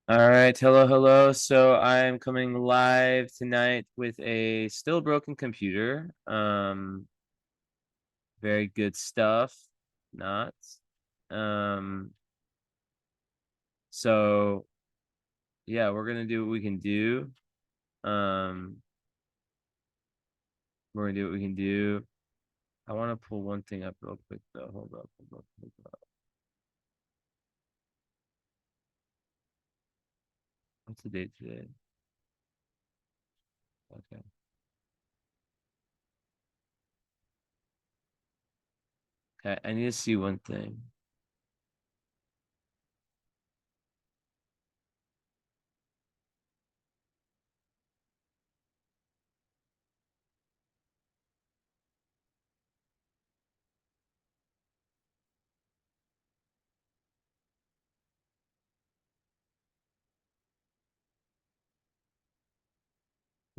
All right, hello, hello. So I'm coming live tonight with a still broken computer. Very good stuff. Not. Um, so yeah, we're gonna do what we can do. Um, we're gonna do what we can do. I want to pull one thing up real quick though. Hold up, hold up, hold up. What's the date today? Okay. Okay, I need to see one thing.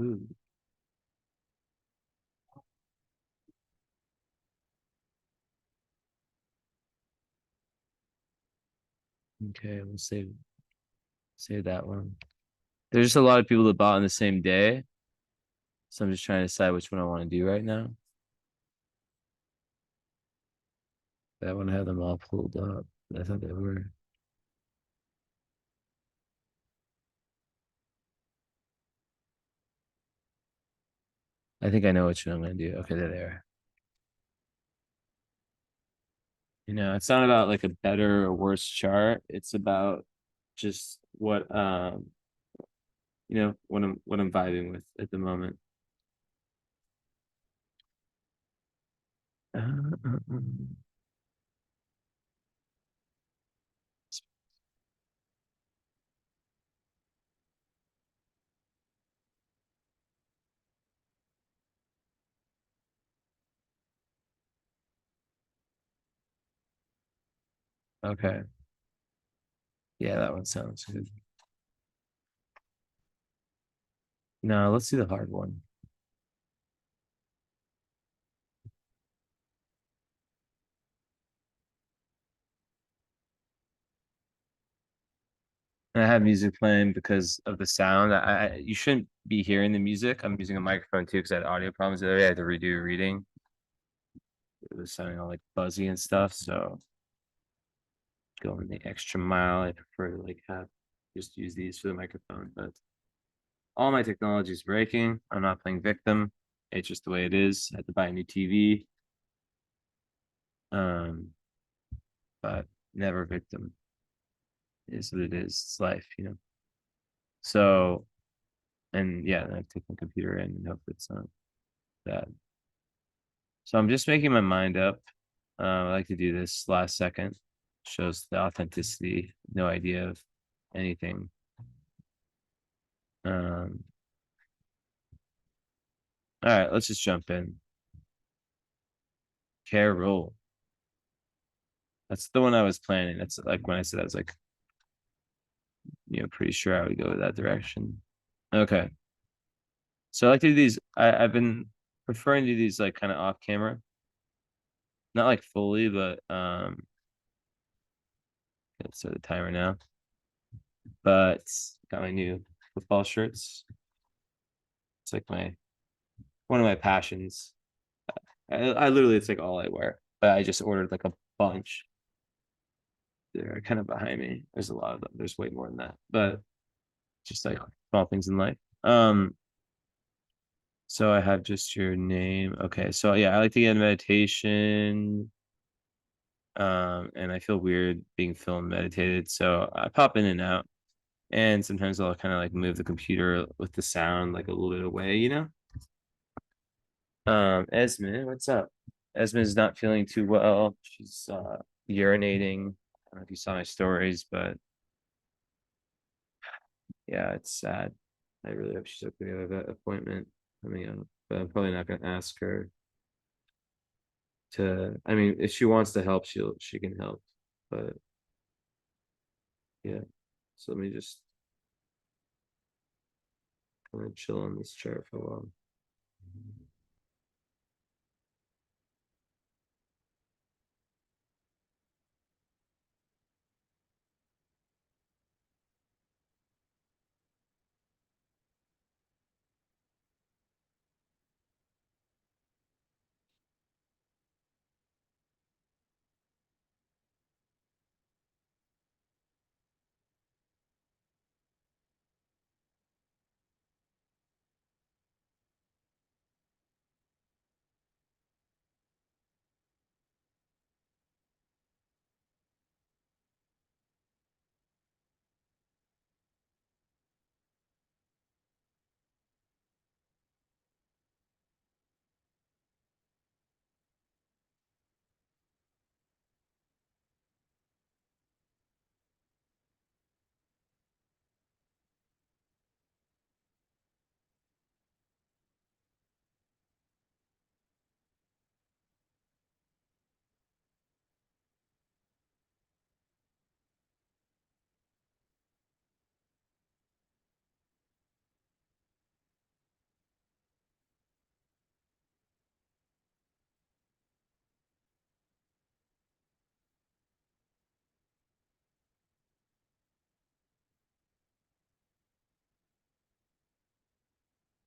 Ooh, okay, we'll save that one. There's just a lot of people that bought on the same day. So I'm just trying to decide which one I want to do right now. I want to have them all pulled up. I thought they were. I think I know which one I'm going to do. Okay, they're there. It's not about like a better or worse chart. It's about just what I'm vibing with at the moment. Uh. Okay. Yeah, that one sounds good. No, let's do the hard one. And I have music playing because of the sound. You shouldn't be hearing the music. I'm using a microphone too because I had audio problems the other day. I had to redo a reading. It was sounding all like fuzzy and stuff. So going the extra mile. I prefer to like have just use these for the microphone, but all my technology is breaking. I'm not playing victim. It's just the way it is. I had to buy a new TV. Um, but never victim. It is what it is. It's life. So and yeah, I take my computer in and hope it's not bad. So I'm just making my mind up. I like to do this last second. Shows the authenticity, no idea of anything. Um, all right, let's just jump in. Carol. That's the one I was planning. That's like when I said I was like, pretty sure I would go that direction. Okay. So I like to do these. I've been preferring to do these like kind of off camera. Not like fully, but let's set the timer now. But got my new football shirts. It's like my one of my passions. I literally it's like all I wear. But I just ordered like a bunch. They're kind of behind me. There's a lot of them. There's way more than that. But just like small things in life. So I have just your name. Okay. So yeah, I like to get in meditation. And I feel weird being film meditated. So I pop in and out. And sometimes I'll kind of like move the computer with the sound like a little bit away. Esme, what's up? Esme is not feeling too well. She's urinating. I don't know if you saw my stories, but yeah, it's sad. I really hope she's okay with that appointment coming up. But I'm probably not gonna ask her I mean, if she wants to help, she can help. But yeah. So let me just kind of chill on this chair for a while.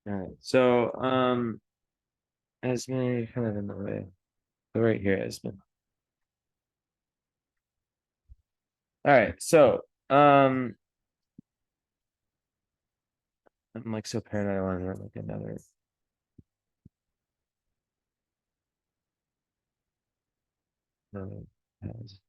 All right. So, Esme, kind of in the way. Go right here, Esme. All right. So, I'm like so paranoid. I want to write like another has-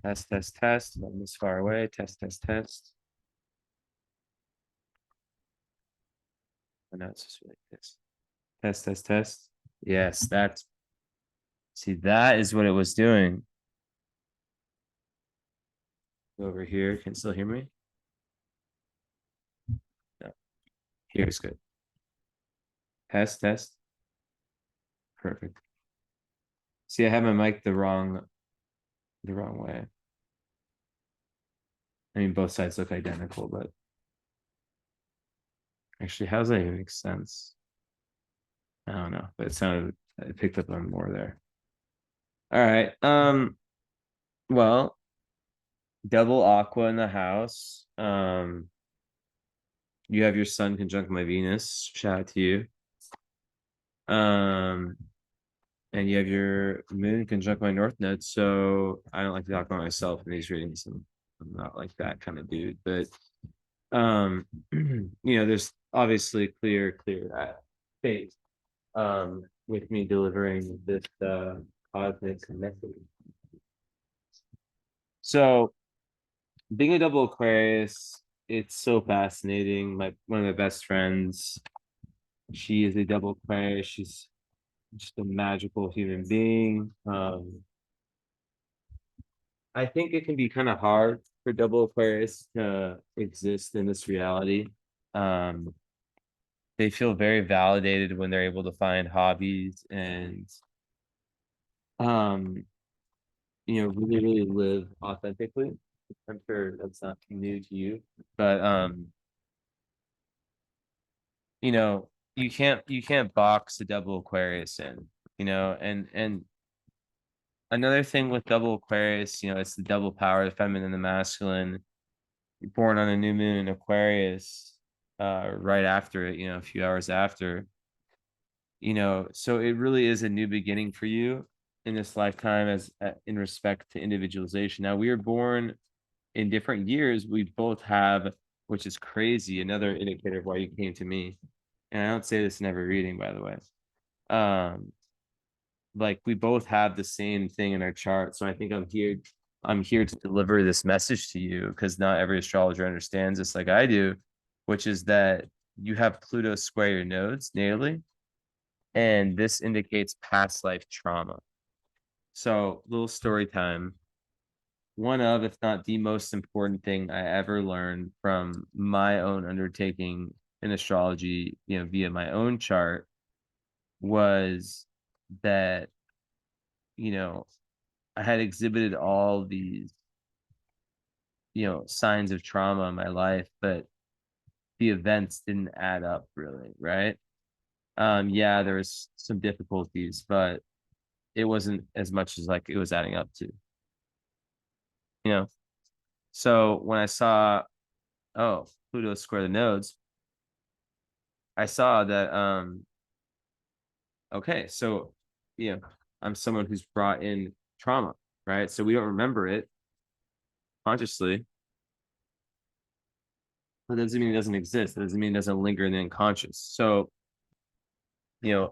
test, test, test. Not this far away. Test, test, test. And now it's just like this. Test, test, test. Yes, that's see, that is what it was doing. Over here. Can you still hear me? No. Here's good. Test, test. Perfect. See, I have my mic the wrong way. I mean, both sides look identical, but actually, how does that even make sense? I don't know, but it picked up on more there. All right. Well, double aqua in the house. You have your sun conjunct my Venus. Shout out to you. Um, and you have your moon conjunct my north node. So I don't like to talk about myself in these readings. I'm not like that kind of dude, but there's obviously clear phase with me delivering this cosmic message. So being a double Aquarius, it's so fascinating. My one of my best friends, she is a double Aquarius. She's just a magical human being. I think it can be kind of hard for double Aquarius to exist in this reality. Um, they feel very validated when they're able to find hobbies and um, really live authentically. I'm sure that's not new to you, but you know, you can't box a double Aquarius in, and another thing with double Aquarius, it's the double power, the feminine and the masculine. You're born on a new moon in Aquarius, right after it, a few hours after, so it really is a new beginning for you in this lifetime as in respect to individualization. Now we are born in different years. We both have, which is crazy, another indicator of why you came to me. And I don't say this in every reading, by the way. Um, like we both have the same thing in our chart. So I think I'm here to deliver this message to you because not every astrologer understands this like I do, which is that you have Pluto square your nodes natally, and this indicates past life trauma. So, little story time. One of, if not the most important thing I ever learned from my own undertaking in astrology, via my own chart was that, you know, I had exhibited all these, signs of trauma in my life, but the events didn't add up really, right? Yeah, there was some difficulties, but it wasn't as much as like it was adding up to, you know. So when I saw, oh, Pluto square the nodes, I saw that okay, so I'm someone who's brought in trauma, right? So we don't remember it consciously. That doesn't mean it doesn't exist. That doesn't mean it doesn't linger in the unconscious. So,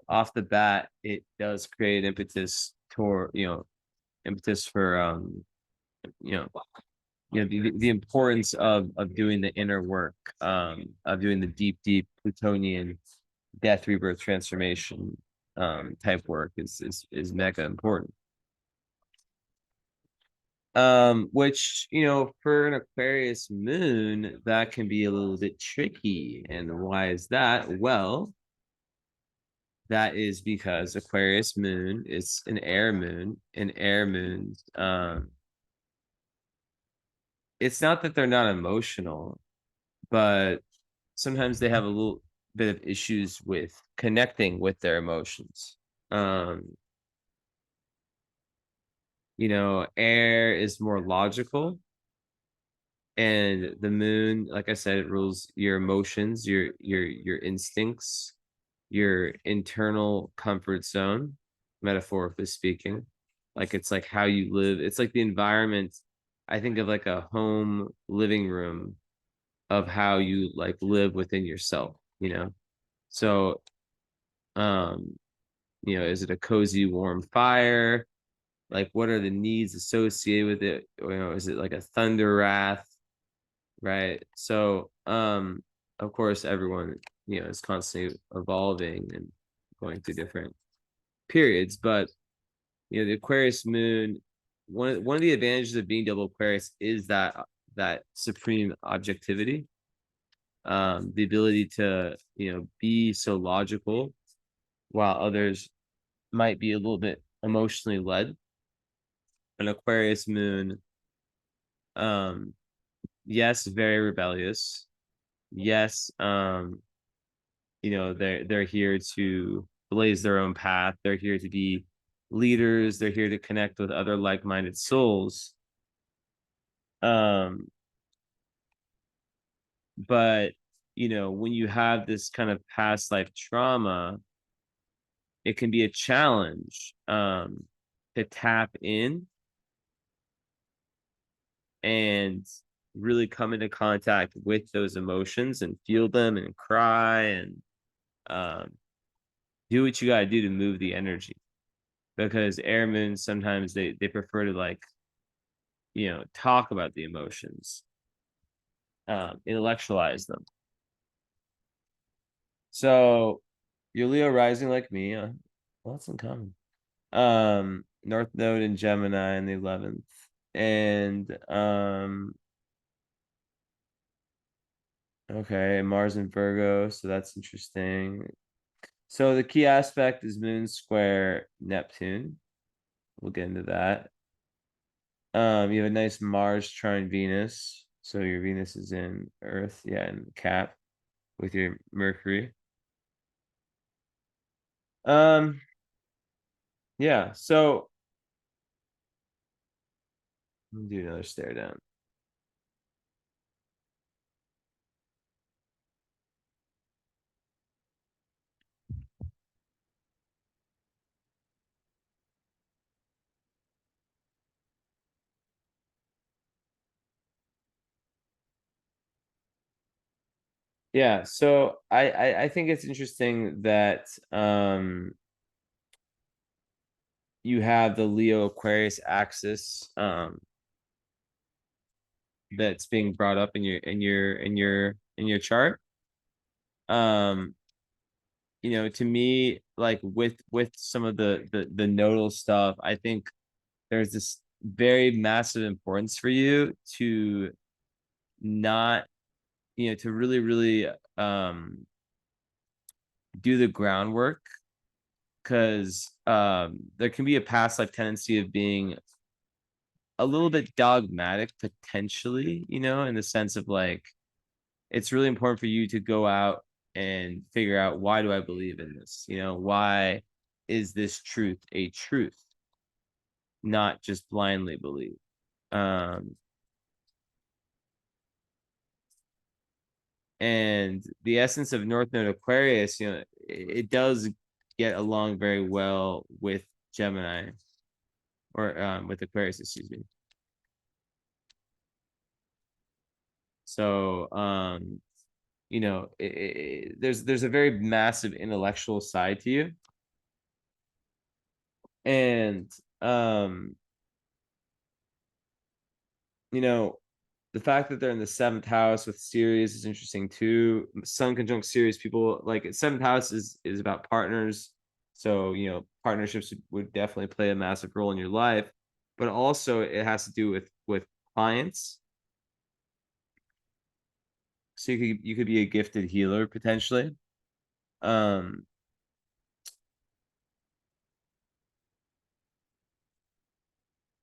off the bat, it does create impetus for you know, the importance of doing the inner work, of doing the deep Plutonian death, rebirth, transformation type work is mega important. Which, for an Aquarius moon, that can be a little bit tricky. And why is that? Well, that is because Aquarius moon is an air moon, and air moons, it's not that they're not emotional, but sometimes they have a little bit of issues with connecting with their emotions. Um, Air is more logical, and the moon, like I said, it rules your emotions, your instincts, your internal comfort zone, metaphorically speaking. Like it's like how you live. It's like the environment. I think of like a home living room of how you like live within yourself. So, um, is it a cozy, warm fire? Like, what are the needs associated with it? Is it like a thunder wrath? Right. So, of course, everyone, is constantly evolving and going through different periods. But, the Aquarius moon, one of the advantages of being double Aquarius is that supreme objectivity, the ability to, be so logical while others might be a little bit emotionally led. An Aquarius moon, um, yes, very rebellious. Yes, they're here to blaze their own path. They're here to be leaders. They're here to connect with other like-minded souls. Um, but when you have this kind of past life trauma, it can be a challenge to tap in and really come into contact with those emotions and feel them and cry and um, do what you got to do to move the energy, because airmen sometimes they prefer to like talk about the emotions, intellectualize them. So you're Leo rising like me. Well, that's in common. North Node in Gemini in the 11th, and okay, Mars in Virgo, so that's interesting. So the key aspect is Moon square Neptune. We'll get into that. You have a nice Mars trine Venus. So your Venus is in Earth, yeah, in Cap with your Mercury. Um, yeah, so let me do another stare down. Yeah, so I think it's interesting that you have the Leo Aquarius axis that's being brought up in your chart. Um, to me, like with some of the nodal stuff, I think there's this very massive importance for you to not, to really, really do the groundwork, because there can be a past life tendency of being a little bit dogmatic potentially, in the sense of like it's really important for you to go out and figure out, why do I believe in this? Why is this truth a truth, not just blindly believe. Um, and the essence of North Node Aquarius, it does get along very well with Gemini, or with Aquarius, excuse me. So there's a very massive intellectual side to you, and you know the fact that they're in the seventh house with Sirius is interesting too. Sun conjunct Sirius, people like it. Seventh house is about partners, so partnerships would definitely play a massive role in your life, but also it has to do with clients. So you could be a gifted healer potentially. Um,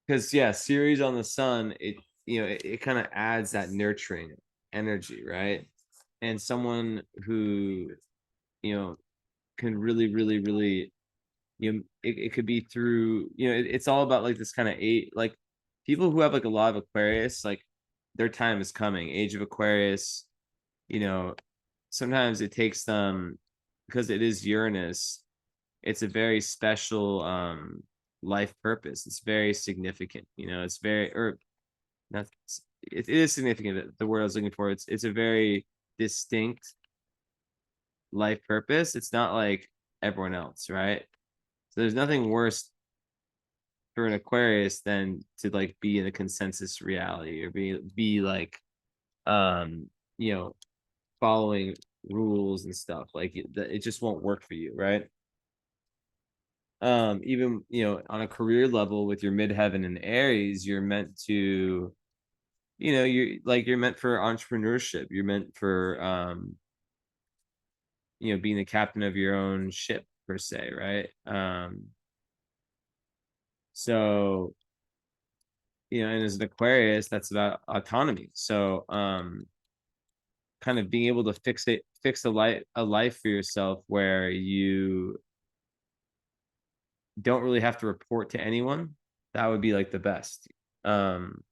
because yeah, Ceres on the sun, it kind of adds that nurturing energy, right? And someone who you know can really, really, really it could be through, it's all about like this kind of eight, like people who have like a lot of Aquarius, like their time is coming. Age of Aquarius, you know, sometimes it takes them, because it is Uranus, it's a very special life purpose. It's very significant, it's very, or not, it is significant. The word I was looking for, it's a very distinct life purpose. It's not like everyone else, right? So there's nothing worse for an Aquarius than to like be in a consensus reality, or be like um you know following rules and stuff. Like it just won't work for you, right? Even on a career level with your midheaven and Aries, you're meant to, you're meant for entrepreneurship. You're meant for being the captain of your own ship, per se, right? So, and as an Aquarius, that's about autonomy. So kind of being able to fix a life for yourself where you don't really have to report to anyone. That would be like the best. um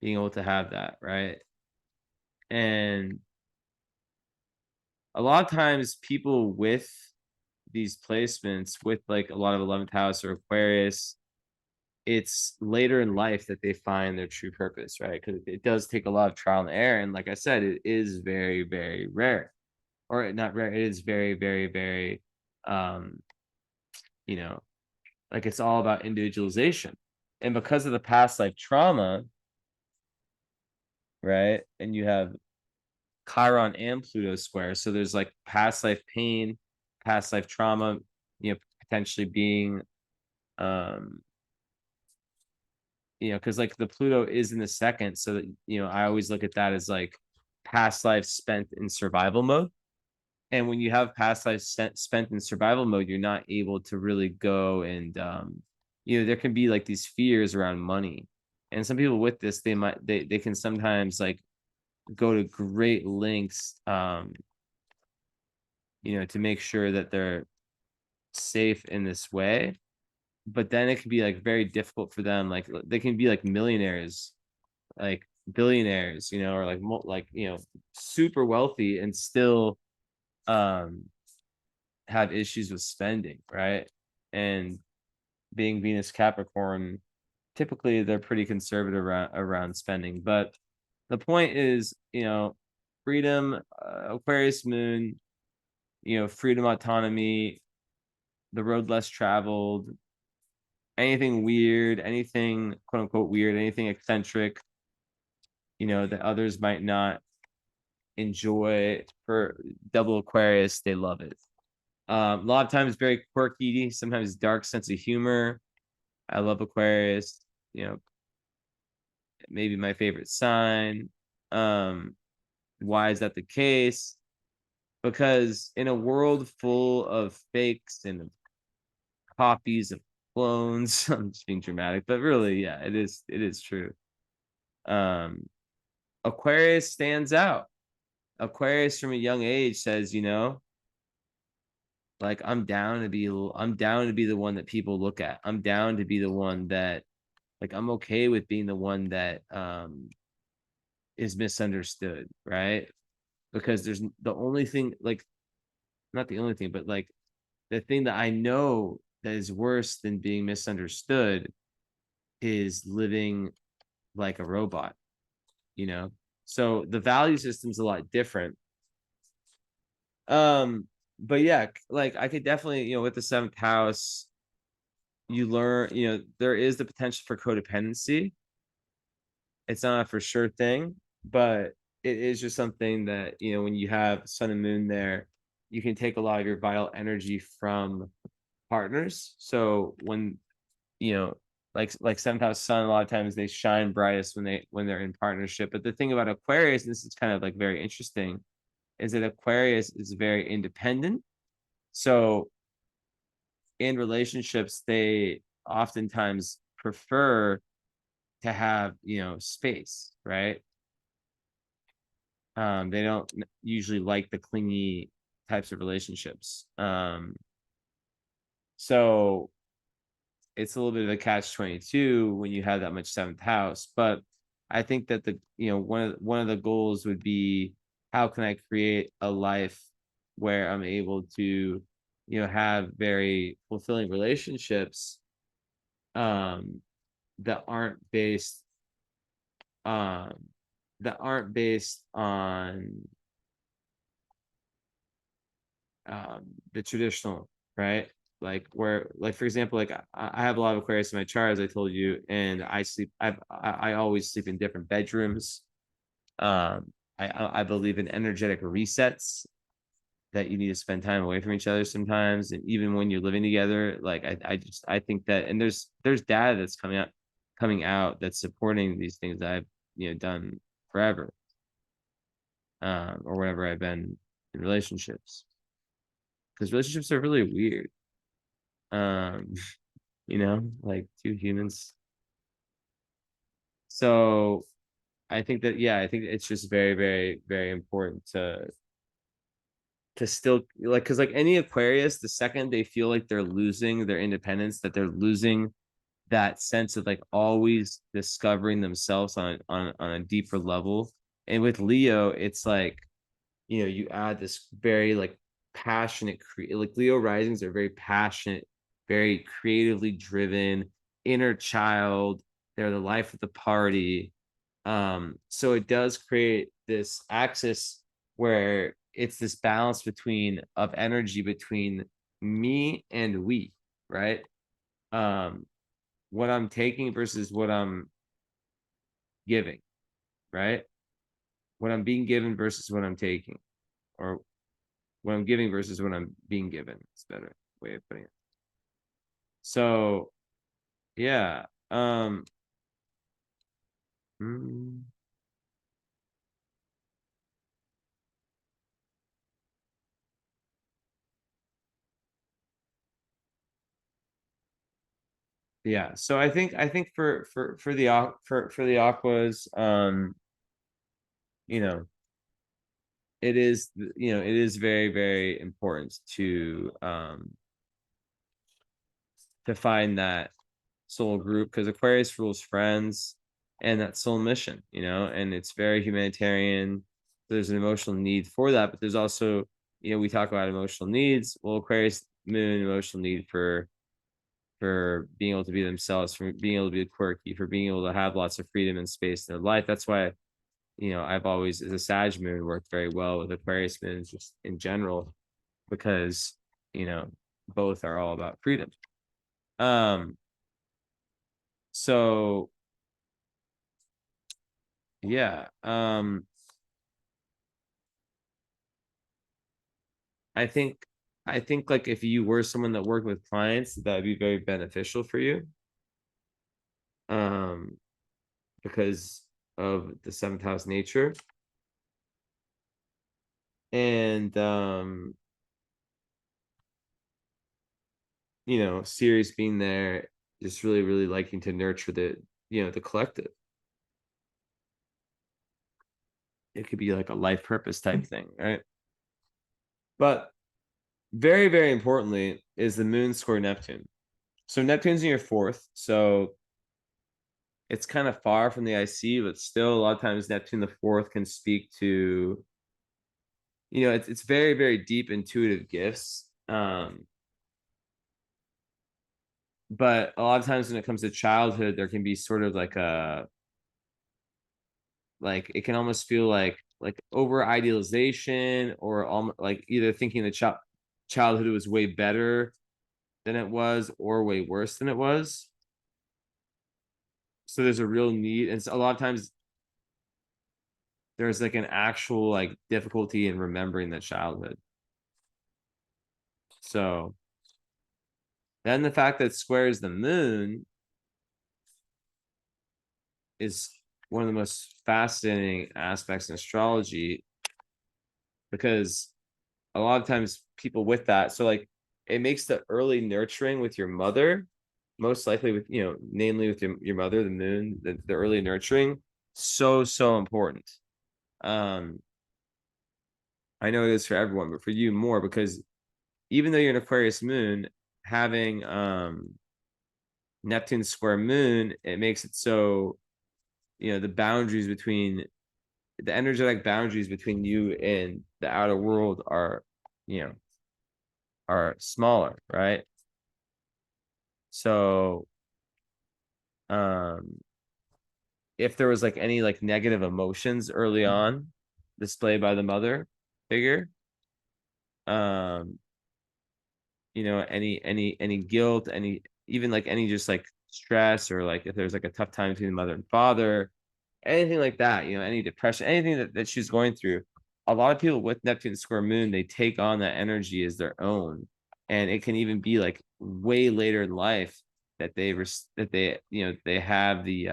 Being able to have that, right? And a lot of times people with these placements, with like a lot of 11th house or Aquarius, it's later in life that they find their true purpose, right? Because it does take a lot of trial and error, and like I said, it is very, very rare. Or not rare, it is very, very, very um you know like it's all about individualization. And because of the past life trauma, right? And you have Chiron and Pluto square. So there's like past life pain, past life trauma, potentially being, um, because like the Pluto is in the second. So that, I always look at that as like past life spent in survival mode. And when you have past life spent in survival mode, you're not able to really go and, there can be like these fears around money. And some people with this, they can sometimes like go to great lengths, to make sure that they're safe in this way. But then it can be like very difficult for them. Like they can be like millionaires, like billionaires, or like super wealthy, and still um have issues with spending, right? And being Venus Capricorn, typically they're pretty conservative around spending. But the point is, freedom, Aquarius moon, freedom, autonomy, the road less traveled, anything weird, anything quote unquote weird, anything eccentric, that others might not enjoy. For double Aquarius, they love it. A lot of times very quirky, sometimes dark sense of humor. I love Aquarius, you know, maybe my favorite sign. Um, why is that the case? Because in a world full of fakes and copies of clones, I'm just being dramatic, but really, yeah, it is true. Um, Aquarius stands out. Aquarius from a young age says, like I'm down to be the one that people look at. I'm down to be the one that, like, I'm okay with being the one that is misunderstood, right? Because there's the only thing, like, not the only thing, but like the thing that I know that is worse than being misunderstood is living like a robot, you know? So the value system's a lot different. Um, but yeah, like I could definitely, with the seventh house, you learn, there is the potential for codependency. It's not a for sure thing, but it is just something that, when you have sun and moon there, you can take a lot of your vital energy from partners. So when, you know, like seventh house sun, a lot of times they shine brightest when they're in partnership. But the thing about Aquarius, and this is kind of like very interesting, is that Aquarius is very independent. So in relationships, they oftentimes prefer to have, space, right? They don't usually like the clingy types of relationships. So it's a little bit of a catch-22 when you have that much seventh house. But I think that one of the goals would be, how can I create a life where I'm able to, have very fulfilling relationships, um that aren't based um on the traditional, right? Like, where, like, for example, like I have a lot of Aquarius in my chart, as I told you, and I always sleep in different bedrooms. I believe in energetic resets, that you need to spend time away from each other sometimes, and even when you're living together. Like, I think that, and there's data that's coming out that's supporting these things that I've, done forever, or whenever I've been in relationships, because relationships are really weird. um like two humans. So I think that, yeah, I think it's just very, very, very important to still, like, because like any Aquarius, the second they feel like they're losing their independence, that they're losing that sense of like always discovering themselves on a deeper level. And with Leo, it's like, you add this very like passionate, like Leo risings are very passionate, very creatively driven, inner child. They're the life of the party. So it does create this axis where it's this balance between of energy between me and we, right? Um, what I'm taking versus what I'm giving, right? What I'm being given versus what I'm taking, or what I'm giving versus what I'm being given. It's a better way of putting it. So yeah. Mm, yeah. So I think for the aquas, you know, it is very, very important to find that soul group, because Aquarius rules friends and that soul mission, and it's very humanitarian. There's an emotional need for that, but there's also, we talk about emotional needs. Well, Aquarius moon, emotional need for being able to be themselves, for being able to be quirky, for being able to have lots of freedom and space in their life. That's why, I've always, as a Sag moon, worked very well with Aquarius moons just in general, because, you know, both are all about freedom. Um, so yeah. I think I think like if you were someone that worked with clients, that would be very beneficial for you. Um, because of the seventh house nature. And Sirius being there, just really, really liking to nurture the collective. It could be like a life purpose type thing, right? But very, very importantly is the moon square Neptune. So Neptune's in your fourth, so it's kind of far from the IC, but still a lot of times Neptune the fourth can speak to, it's very, very deep intuitive gifts. But a lot of times when it comes to childhood, there can be sort of like it can almost feel like over idealization, or almost like either thinking the childhood was way better than it was, or way worse than it was. So there's a real need, and a lot of times there's like an actual like difficulty in remembering the childhood. So then the fact that squares the moon is one of the most fascinating aspects in astrology, because a lot of times people with that, so like it makes the early nurturing with your mother, most likely with, namely with your mother, the moon, the early nurturing, so, so important. um I know it is for everyone, but for you more, because even though you're an Aquarius moon, having Neptune square moon, it makes it so, the boundaries between the energetic boundaries between you and the outer world are, you know, are smaller, right? So, um, if there was like any like negative emotions early on displayed by the mother figure, um, any guilt, any even like any just like stress, or like if there's like a tough time between the mother and father, anything like that, any depression, anything that she's going through. A lot of people with Neptune square moon, they take on that energy as their own. And it can even be like way later in life that they have the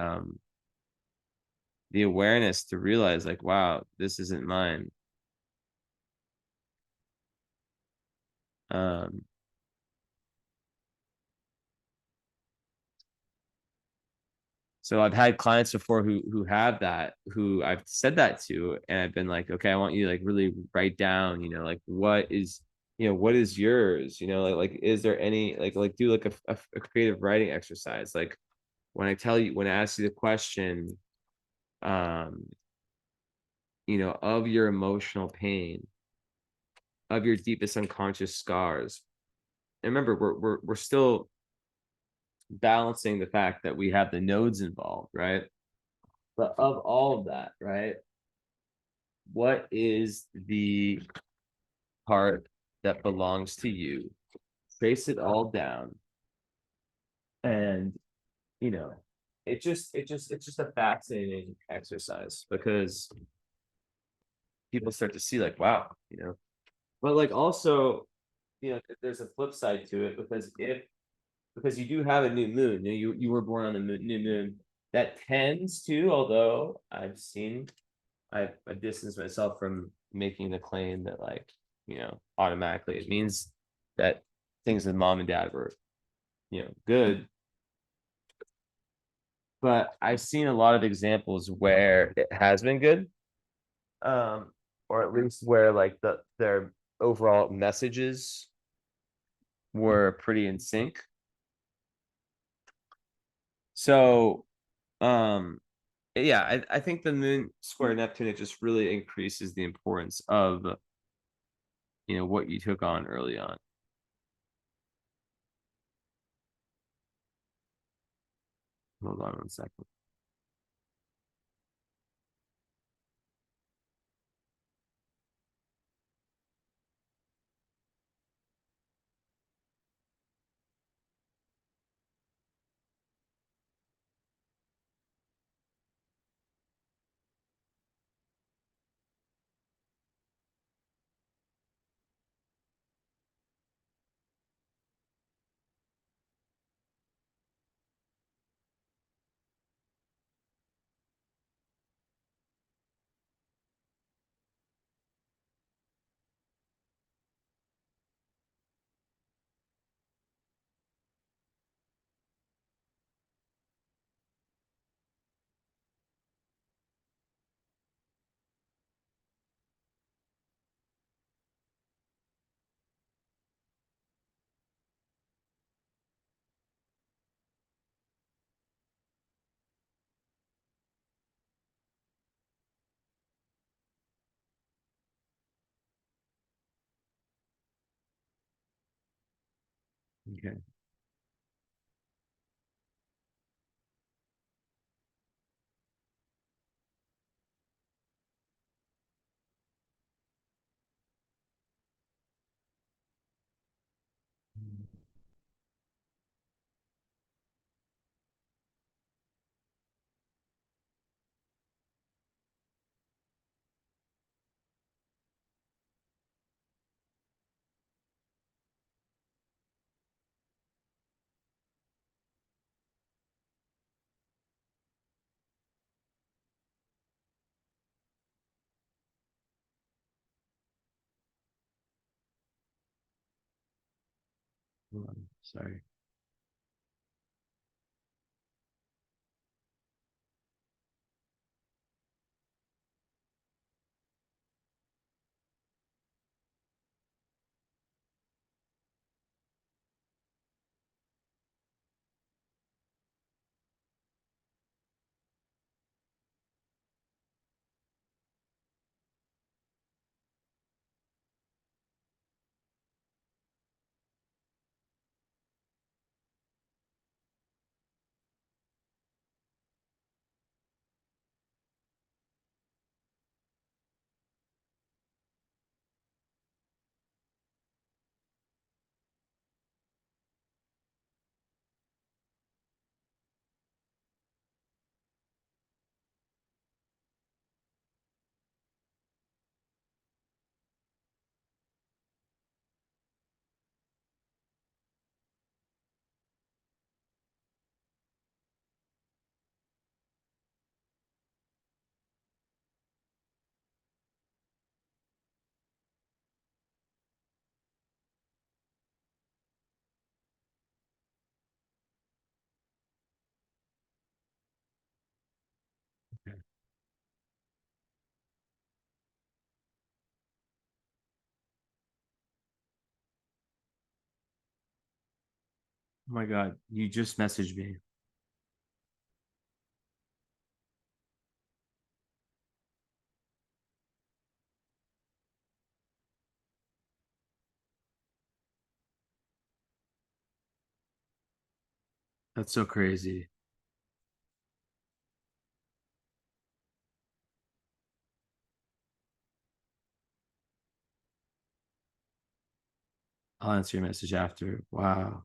awareness to realize like, wow, this isn't mine. Um, So I've had clients before who have that, who I've said that to, and I've been like, okay, I want you to like really write down, like what is yours, like is there any like do like a creative writing exercise, like when I ask you the question, um, of your emotional pain, of your deepest unconscious scars. And remember, we're still balancing the fact that we have the nodes involved, right? But of all of that, right? What is the part that belongs to you? Trace it all down, and you know it's just a fascinating exercise, because people start to see like, wow, but like also, there's a flip side to it, because you do have a new moon. You were born on the new moon that tends to, although I've distanced myself from making the claim that like, automatically it means that things with mom and dad were, good. But I've seen a lot of examples where it has been good, um, or at least where like their overall messages were pretty in sync. So, um, yeah, I think the moon square Neptune, it just really increases the importance of, what you took on early on. Hold on one second. Okay. Hold on. Sorry. Oh my God, you just messaged me. That's so crazy. I'll answer your message after. Wow.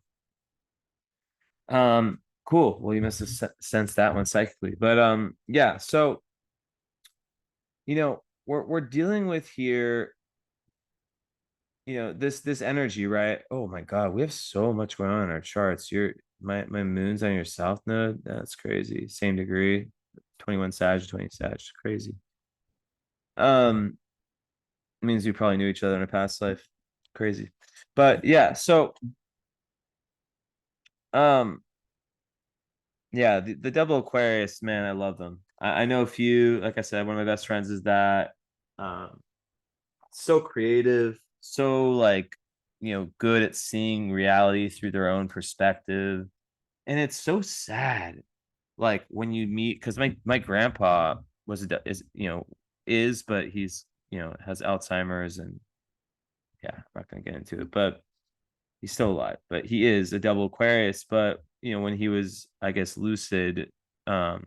Cool. Well, you must have sensed that one psychically. But yeah, so we're dealing with here, this energy, right? Oh my God, we have so much going on in our charts. My moon's on your south node. That's crazy. Same degree, 21 Sag, 20 Sag. Crazy. Um, means we probably knew each other in a past life. Crazy. But yeah, so um yeah, the double Aquarius, man, I love them. I know a few, like I said, one of my best friends is that um so creative, so like, good at seeing reality through their own perspective. And it's so sad. Like when you meet, because my grandpa was a, is, but he's, has Alzheimer's and yeah, I'm not gonna get into it, but he's still alive, but he is a double Aquarius. But when he was, I guess, lucid, um,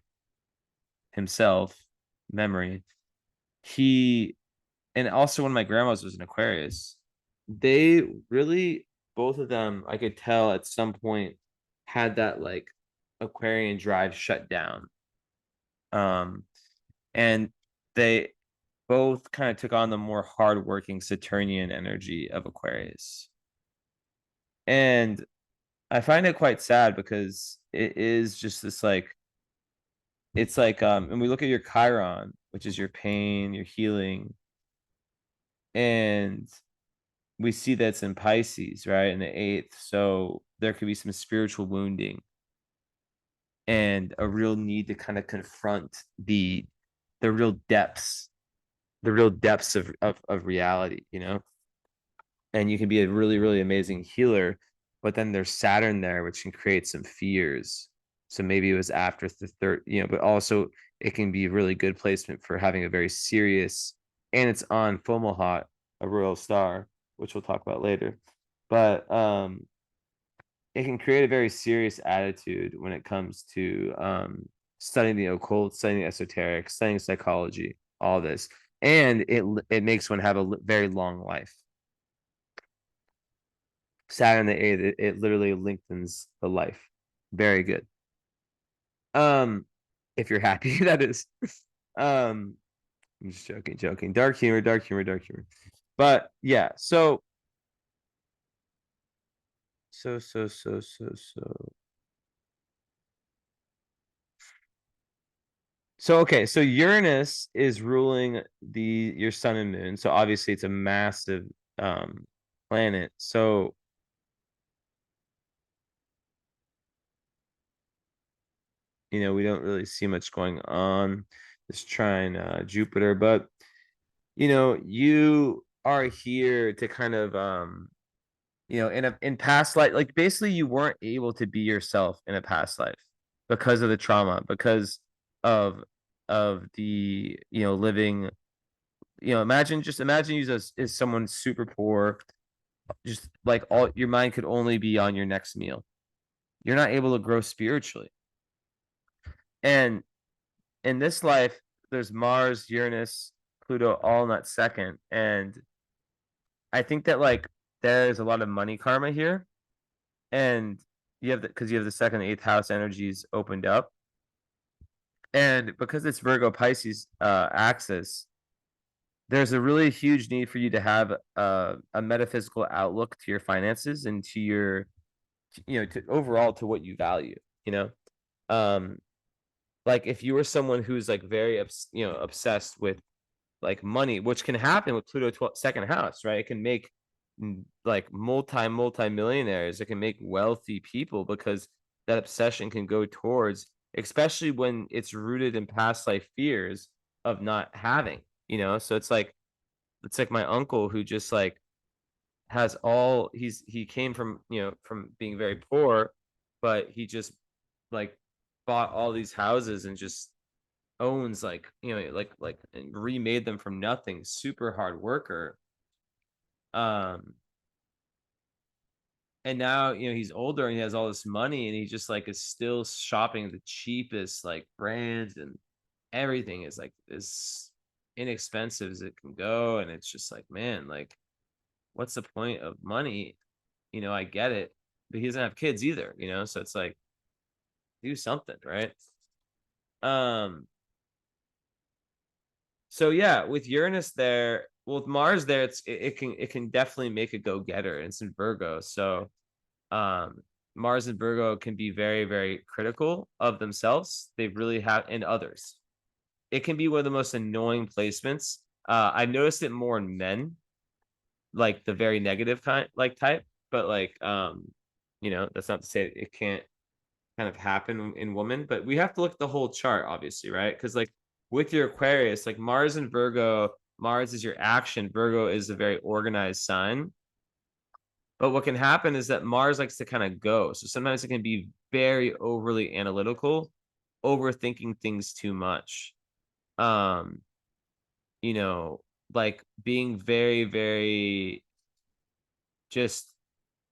himself, memory, he and also one of my grandmas was an Aquarius. They really, both of them, I could tell at some point had that like Aquarian drive shut down. Um, and they both kind of took on the more hardworking Saturnian energy of Aquarius. And I find it quite sad because it is just this like it's like and we look at your Chiron, which is your pain, your healing, and we see that's in Pisces, right? In the eighth. So there could be some spiritual wounding and a real need to kind of confront the real depths, of reality, and you can be a really, really amazing healer, but then there's Saturn there, which can create some fears. So maybe it was after the third, but also it can be a really good placement for having a very serious, and it's on Fomalhaut, a royal star, which we'll talk about later. But it can create a very serious attitude when it comes to studying the occult, studying the esoteric, studying psychology, all this, and it makes one have a very long life. Saturn the eighth, it literally lengthens the life. Very good. Um, if you're happy, that is. Um, I'm just joking. Dark humor, dark humor, dark humor. But yeah, so okay, so Uranus is ruling your sun and moon. So obviously it's a massive um planet. So we don't really see much going on. Just trying Jupiter, but you are here to kind of in past life, like basically you weren't able to be yourself in a past life because of the trauma, because of the living, imagine you as someone super poor, just like all your mind could only be on your next meal. You're not able to grow spiritually. And in this life, there's Mars, Uranus, Pluto all in that second. And I think that like there's a lot of money karma here. And because you have the second and eighth house energies opened up. And because it's Virgo Pisces axis, there's a really huge need for you to have a metaphysical outlook to your finances and to your, to overall to what you value, you know? Um, like if you were someone who's like very, obsessed with like money, which can happen with Pluto second house, right? It can make like multi millionaires. It can make wealthy people because that obsession can go towards, especially when it's rooted in past life fears of not having, So it's like my uncle who just like has all he came from, from being very poor, but he just like bought all these houses and just owns like, and remade them from nothing. Super hard worker. Um, and now, he's older and he has all this money and he just like is still shopping the cheapest like brands, and everything is like as inexpensive as it can go. And it's just like, man, like, what's the point of money? I get it, but he doesn't have kids either, so it's like, do something, right? Um, so yeah, with Uranus there, well, with Mars there, it can definitely make a go-getter. It's in Virgo. So um Mars and Virgo can be very, very critical of themselves. They really have, and others. It can be one of the most annoying placements. I've noticed it more in men, like the very negative kind, like type, but like, that's not to say it can't kind of happen in women, but we have to look at the whole chart, obviously, right? Because like with your Aquarius, like Mars and Virgo, Mars is your action, Virgo is a very organized sign. But what can happen is that Mars likes to kind of go. So sometimes it can be very overly analytical, overthinking things too much. Um, you know, like being very, very just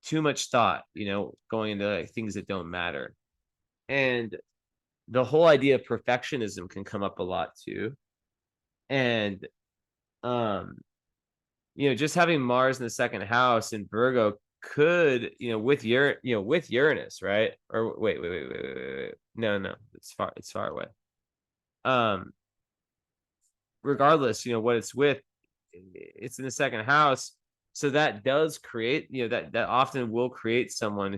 too much thought, going into like things that don't matter. And the whole idea of perfectionism can come up a lot too. And um, just having Mars in the second house in Virgo could, with Uranus, right? Or wait. No, it's far away. Um, Regardless, what it's with, it's in the second house. So that does create, that often will create someone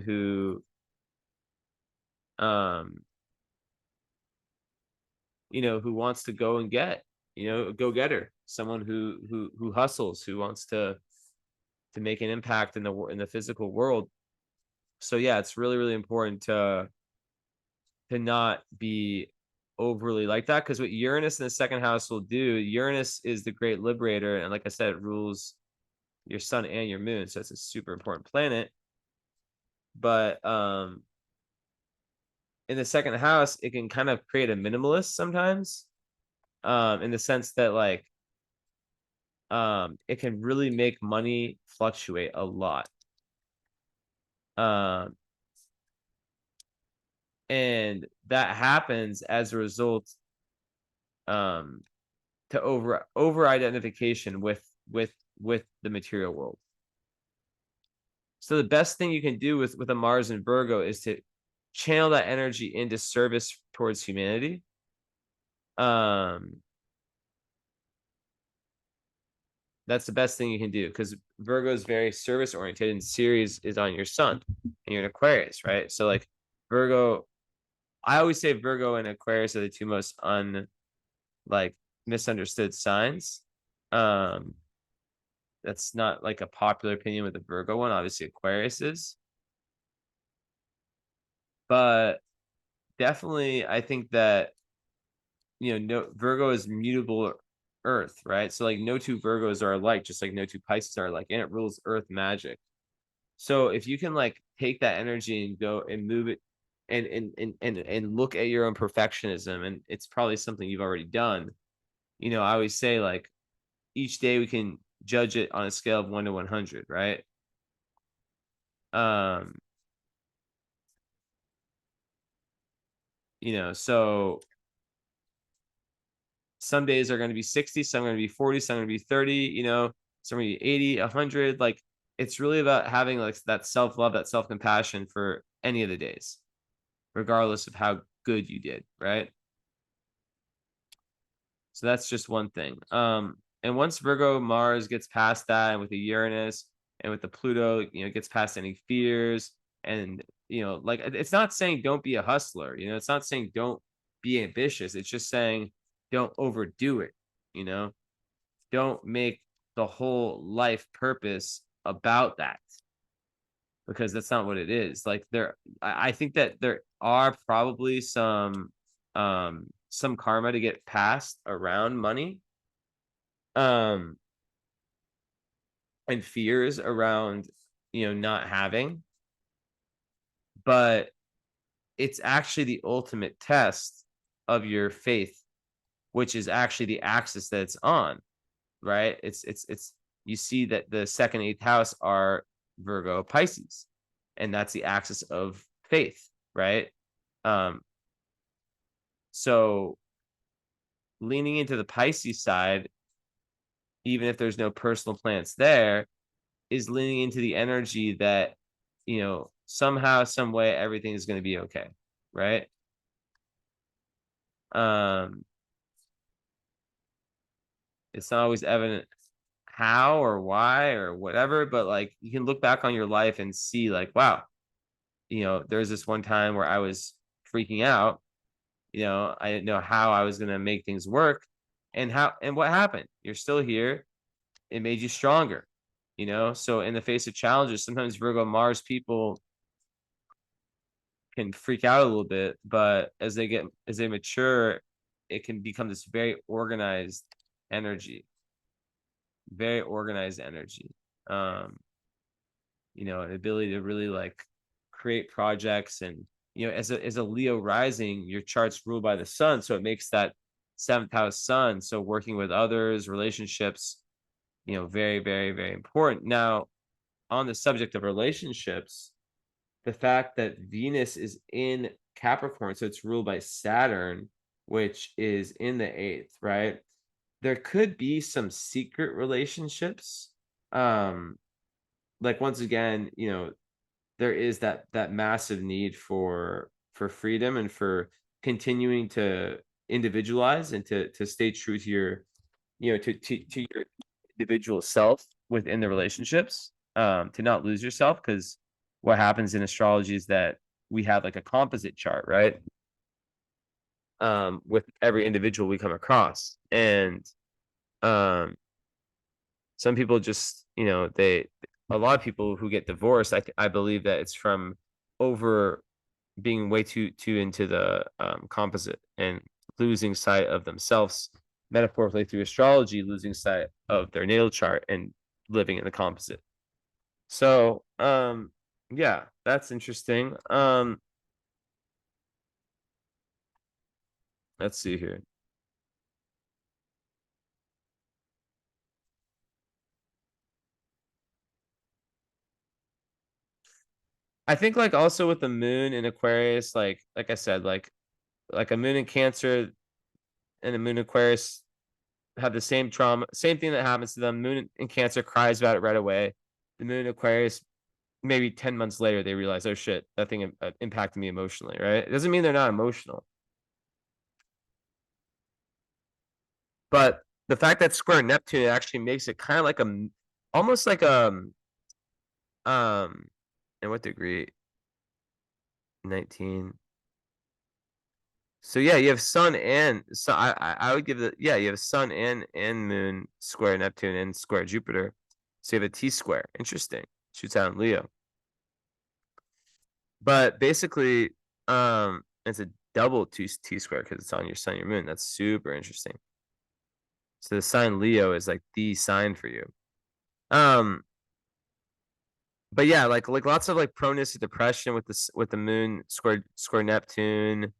um, who wants to go and get, a go-getter, someone who hustles, who wants to make an impact in the physical world. So yeah, it's really, really important to not be overly like that, because what Uranus in the second house will do, Uranus is the great liberator, and like I said, it rules your sun and your moon, so it's a super important planet. But in the second house, it can kind of create a minimalist sometimes, in the sense that like it can really make money fluctuate a lot. Um and that happens as a result, um to over identification with the material world. So the best thing you can do with a Mars in Virgo is to channel that energy into service towards humanity. That's the best thing you can do, because Virgo is very service oriented, and Ceres is on your sun, and you're an Aquarius, right? So like Virgo, I always say Virgo and Aquarius are the two most like misunderstood signs. Um, that's not like a popular opinion with the Virgo one. Obviously, Aquarius is, but definitely, I think that no, Virgo is mutable Earth, right? So like no two Virgos are alike, just like no two Pisces are alike, and it rules Earth magic. So if you can like take that energy and go and move it, and look at your own perfectionism, and it's probably something you've already done. I always say like each day we can judge it on a scale of 1 to 100, right? Um, so some days are going to be 60, some are going to be 40, some are going to be 30, some are going to be 80, 100. Like it's really about having like that self-love, that self-compassion for any of the days, regardless of how good you did, right? So that's just one thing. And once Virgo Mars gets past that, and with the Uranus and with the Pluto, gets past any fears, and like it's not saying don't be a hustler, it's not saying don't be ambitious. It's just saying don't overdo it, you know, don't make the whole life purpose about that, because that's not what it is. Like I think that there are probably some karma to get passed around money, um and fears around not having, but it's actually the ultimate test of your faith, which is actually the axis that it's on, right? It's you see that the second, eighth house are Virgo, Pisces, and that's the axis of faith, right? Um, so leaning into the Pisces side, even if there's no personal planets there, is leaning into the energy that, somehow, some way, everything is going to be okay, right? Um, it's not always evident how or why or whatever, but like you can look back on your life and see, like, wow, there's this one time where I was freaking out. I didn't know how I was going to make things work, and what happened. You're still here. It made you stronger. So in the face of challenges, sometimes Virgo Mars people can freak out a little bit, but as they mature, it can become this very organized energy. Um, an ability to really like create projects, and as a Leo rising, your chart's ruled by the sun, so it makes that seventh house sun. So working with others, relationships, very, very, very important. Now, on the subject of relationships, the fact that Venus is in Capricorn, so it's ruled by Saturn, which is in the eighth, right? There could be some secret relationships. Um, like once again, there is that massive need for freedom and for continuing to individualize and to stay true to your, to your individual self within the relationships, to not lose yourself, because what happens in astrology is that we have like a composite chart, right? With every individual we come across, and um some people just, a lot of people who get divorced, I believe that it's from over being way too into the composite, and losing sight of themselves, metaphorically through astrology, losing sight of their natal chart and living in the composite. So, yeah, that's interesting. Let's see here. I think like also with the moon in Aquarius, like I said, like a moon in Cancer and a moon in Aquarius have the same trauma, same thing that happens to them. Moon in Cancer cries about it right away. The moon in Aquarius, maybe 10 months later, they realize, oh shit, that thing impacted me emotionally, right? It doesn't mean they're not emotional, but the fact that square Neptune actually makes it kind of like almost like um, in what degree? 19. So yeah, you have Sun and so I would give you have Sun and Moon square Neptune and square Jupiter. So you have a T square. Interesting. Shoots out in Leo. But basically, it's a double T square because it's on your Sun, your Moon. That's super interesting. So the sign Leo is like the sign for you. Um, but yeah, like lots of like proneness to depression with the Moon square Neptune,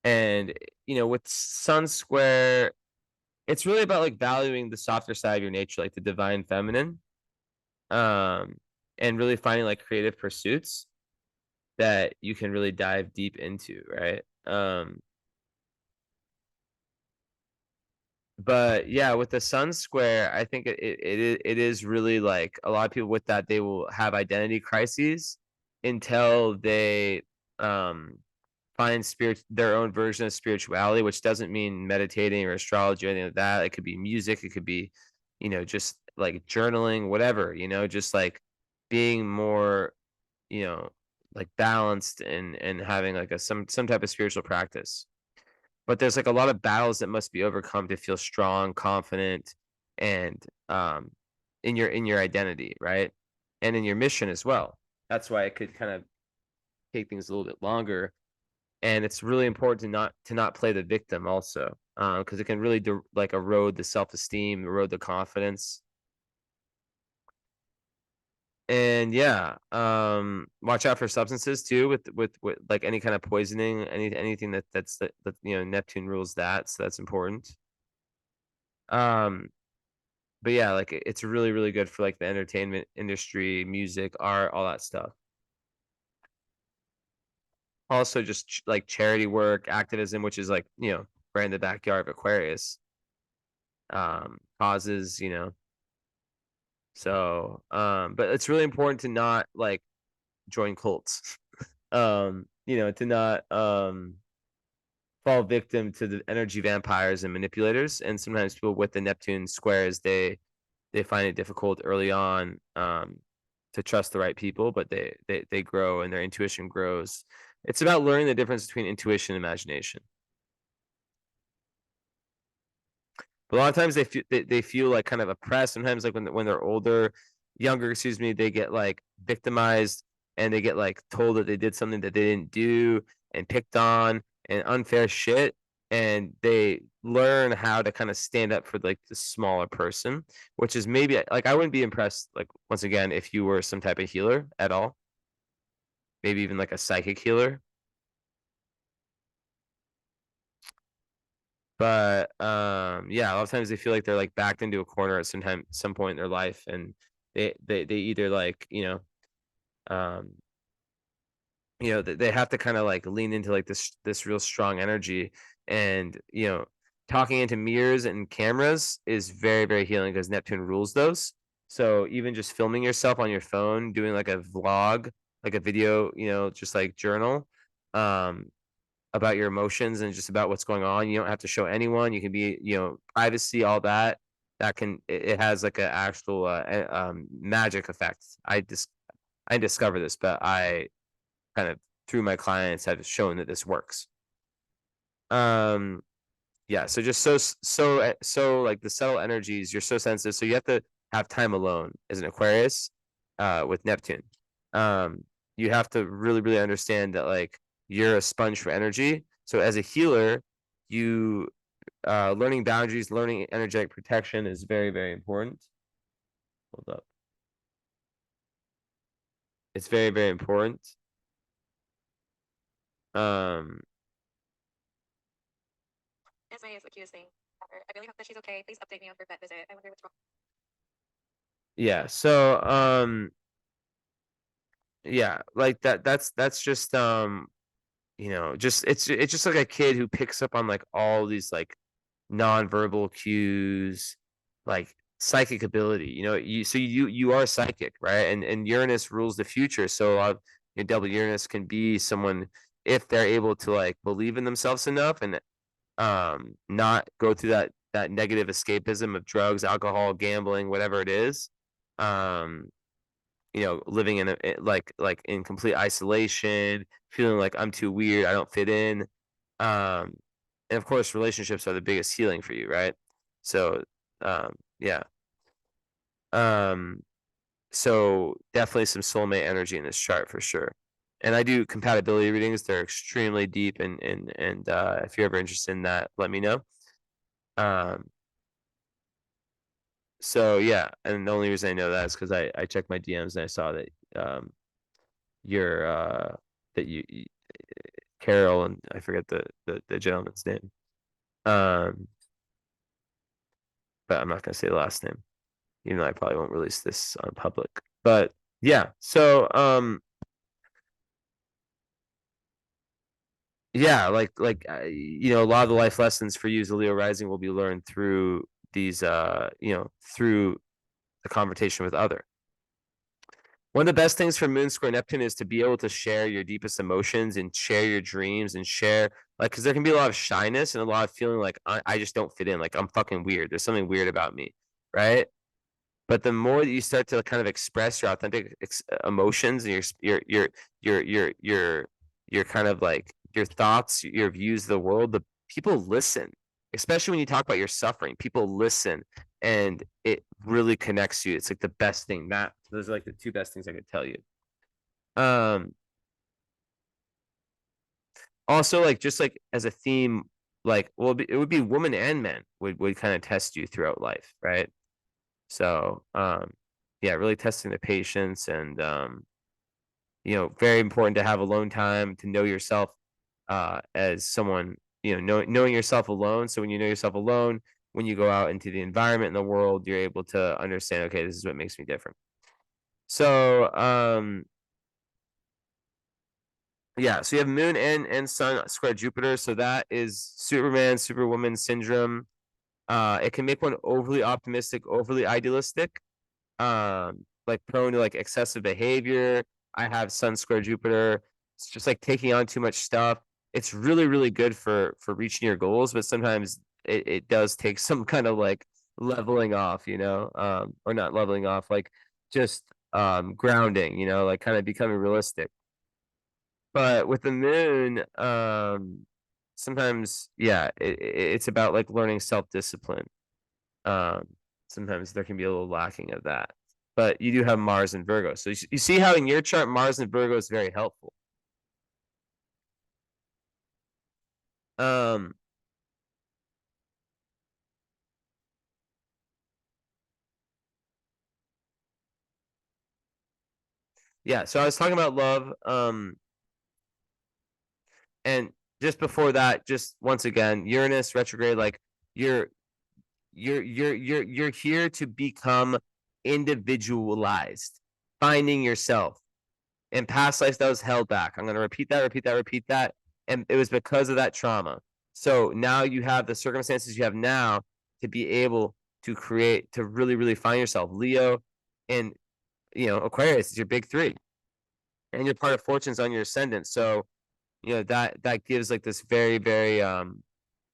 and with Sun square, it's really about like valuing the softer side of your nature, like the divine feminine, um, and really finding like creative pursuits that you can really dive deep into, right? But yeah, with the Sun square, I think it is really like a lot of people with that, they will have identity crises until they um find their own version of spirituality, which doesn't mean meditating or astrology or anything like that. It could be music, it could be, just like journaling, whatever, just like being more, you know, like balanced and having like some type of spiritual practice. But there's like a lot of battles that must be overcome to feel strong, confident, and in your identity, right? And in your mission as well. That's why it could kind of take things a little bit longer, and it's really important to not play the victim also, because it can really like erode the self-esteem, erode the confidence. And yeah, watch out for substances too with like any kind of poisoning, anything that you know, Neptune rules that, so that's important. Um, but yeah, like it's really, really good for like the entertainment industry, music, art, all that stuff. Also just like charity work, activism, which is like, you know, right in the backyard of Aquarius. Causes, you know. So, but it's really important to not like join cults. You know, to not fall victim to the energy vampires and manipulators. And sometimes people with the Neptune squares, they find it difficult early on to trust the right people, but they grow and their intuition grows. It's about learning the difference between intuition and imagination. But a lot of times they feel like kind of oppressed. Sometimes like when they're older, younger, excuse me, they get like victimized and they get like told that they did something that they didn't do and picked on and unfair shit. And they learn how to kind of stand up for like the smaller person, which is maybe like I wouldn't be impressed like once again if you were some type of healer at all, maybe even like a psychic healer. But yeah, a lot of times they feel like they're like backed into a corner at some point in their life, and they either like, um they have to kind of like lean into like this real strong energy. And talking into mirrors and cameras is very, very healing because Neptune rules those. So even just filming yourself on your phone, doing like a vlog, like a video, just like journal, um about your emotions and just about what's going on. You don't have to show anyone. You can be, privacy, all that. That can it has like an actual magic effect. I discovered this, but I kind of through my clients have shown that this works. Um, yeah. So just so like the subtle energies, you're so sensitive. So you have to have time alone as an Aquarius, with Neptune. Um, you have to really, really understand that like you're a sponge for energy. So as a healer, you learning boundaries, learning energetic protection is very, very important. Hold up. It's very, very important. Um, Is my is the cutest thing ever. I really hope that she's okay. Please update me on her vet visit. I wonder what's wrong. yeah. So yeah, like that's just just it's just like a kid who picks up on like all these like nonverbal cues, like psychic ability. You are psychic, right? And Uranus rules the future, so a lot of double Uranus can be someone if they're able to like believe in themselves enough and not go through that negative escapism of drugs, alcohol, gambling, whatever it is. Um, living in like in complete isolation, feeling like I'm too weird, I don't fit in. Um, and of course, relationships are the biggest healing for you, right? So, yeah. Um, so definitely some soulmate energy in this chart for sure. And I do compatibility readings. They're extremely deep, and if you're ever interested in that, let me know. Um, so yeah, and the only reason I know that is because I checked my DMs and I saw that you're that you Carol, and I forget the gentleman's name. Um, but I'm not gonna say the last name, even though I probably won't release this on public. But yeah, so yeah, a lot of the life lessons for you as a Leo rising will be learned through these through the conversation with other. One of the best things for Moon Square Neptune is to be able to share your deepest emotions and share your dreams and share like because there can be a lot of shyness and a lot of feeling like I just don't fit in, like I'm fucking weird. There's something weird about me, right? But the more that you start to kind of express your authentic emotions and your kind of like your thoughts, your views of the world, the people listen. Especially when you talk about your suffering, people listen, and it really connects you. It's like the best thing. Those are like the two best things I could tell you. Um, Also like just like as a theme, like it would be women and men would kind of test you throughout life, right? So yeah, really testing the patience and very important to have alone time to know yourself as someone, knowing yourself alone. So when you know yourself alone, when you go out into the environment in the world, you're able to understand, okay, this is what makes me different. So yeah, so you have moon and sun square Jupiter. So that is Superman, Superwoman syndrome. It can make one overly optimistic, overly idealistic, like prone to like excessive behavior. I have Sun square Jupiter. It's just like taking on too much stuff. It's really, really good for reaching your goals, but sometimes it does take some kind of like leveling off, or not leveling off, like just grounding, like kind of becoming realistic. But with the moon, sometimes, yeah, it's about like learning self-discipline. Um, Sometimes there can be a little lacking of that. But you do have Mars and Virgo. So you see how in your chart, Mars and Virgo is very helpful. Um, yeah, so I was talking about love. And just before that, just once again, Uranus retrograde, like you're you're here to become individualized, finding yourself. In past lives that was held back. I'm going to repeat that, repeat that, repeat that. And it was because of that trauma. So now you have the circumstances you have now to be able to create, to really, really find yourself. Leo and, Aquarius is your big three. And your part of fortune's on your ascendant. So, that gives like this very, very,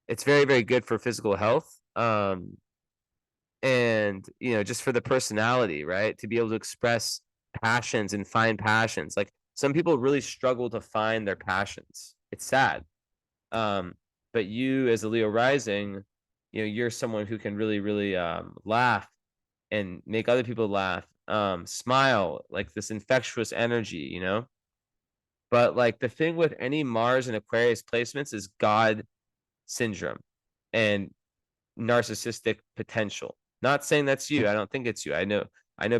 it's very, very good for physical health. And just for the personality, right, to be able to express passions and find passions. Like some people really struggle to find their passions. It's sad. But you as a Leo rising, you're someone who can really, really laugh and make other people laugh, smile, like this infectious energy, but like the thing with any Mars and Aquarius placements is God syndrome and narcissistic potential. Not saying that's you. I don't think it's you. I know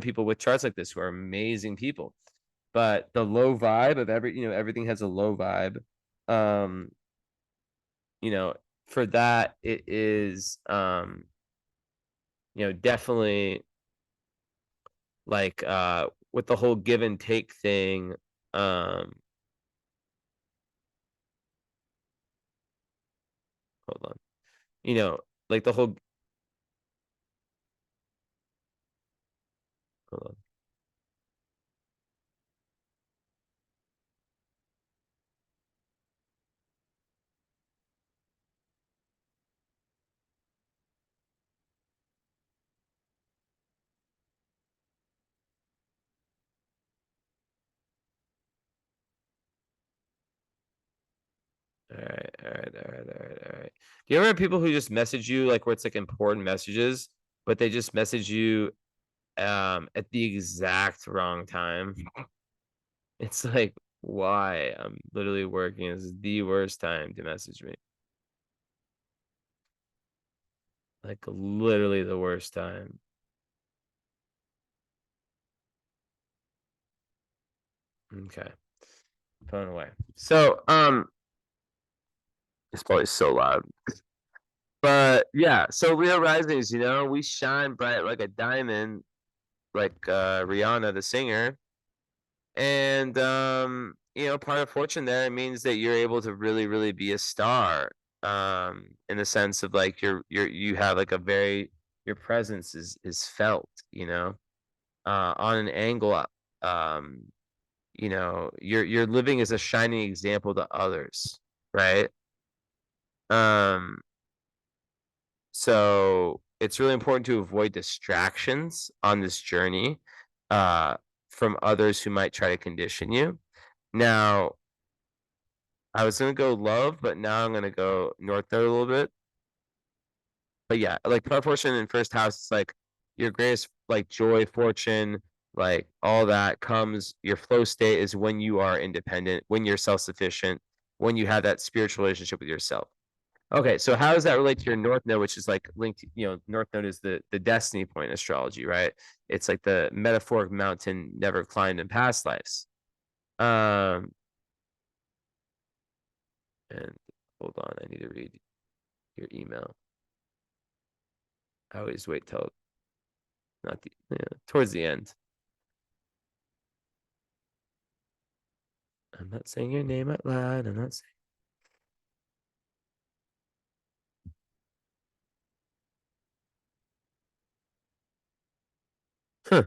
people with charts like this who are amazing people. But the low vibe of everything has a low vibe. Um, you know, for that it is definitely like with the whole give and take thing, um hold on. Like the whole hold on. All right, all right, all right, all right, all right. Do you ever have people who just message you like where it's like important messages, but they just message you at the exact wrong time? It's like, why? I'm literally working. This is the worst time to message me. Like literally the worst time. Okay. Phone away. So, it's probably so loud. But yeah, so Leo Risings, we shine bright like a diamond, like Rihanna, the singer. And part of fortune there it means that you're able to really, really be a star. In the sense of like you have like a very your presence is felt, on an angle. Um, you're living as a shining example to others, right? Um, so it's really important to avoid distractions on this journey uh, from others who might try to condition you. Now, I was gonna go love, but now I'm gonna go north node a little bit. But yeah, like power fortune in first house, it's like your greatest like joy, fortune, like all that comes. Your flow state is when you are independent, when you're self-sufficient, when you have that spiritual relationship with yourself. Okay, so how does that relate to your North Node, which is like linked? North Node is the destiny point in astrology, right? It's like the metaphoric mountain never climbed in past lives. Um, and hold on, I need to read your email. I always wait till not the towards the end. I'm not saying your name out loud. I'm not saying. Huh.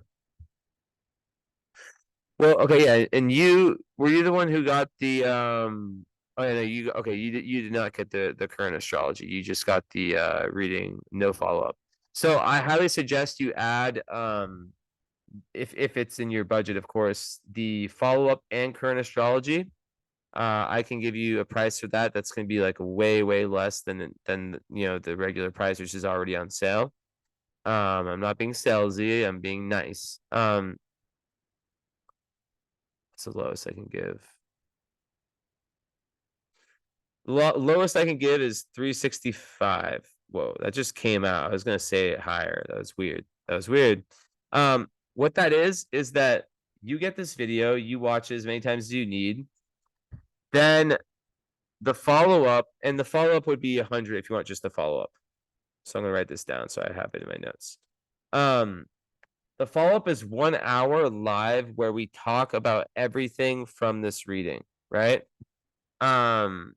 Well, okay, yeah, and you were you the one who got the oh yeah, no, you okay, you did not get the current astrology. You just got the reading, no follow-up. So I highly suggest you add if it's in your budget, of course, the follow-up and current astrology. I can give you a price for that. That's going to be like way less than the regular price, which is already on sale. I'm not being salesy. I'm being nice. What's the lowest I can give? Lowest I can give is 365. Whoa, that just came out. I was gonna say it higher. That was weird. That was weird. What that is that you get this video, you watch it as many times as you need. Then the follow-up, and the follow-up would be 100 if you want just the follow-up. So I'm gonna write this down so I have it in my notes. Um, the follow-up is 1 hour live where we talk about everything from this reading, right? Um,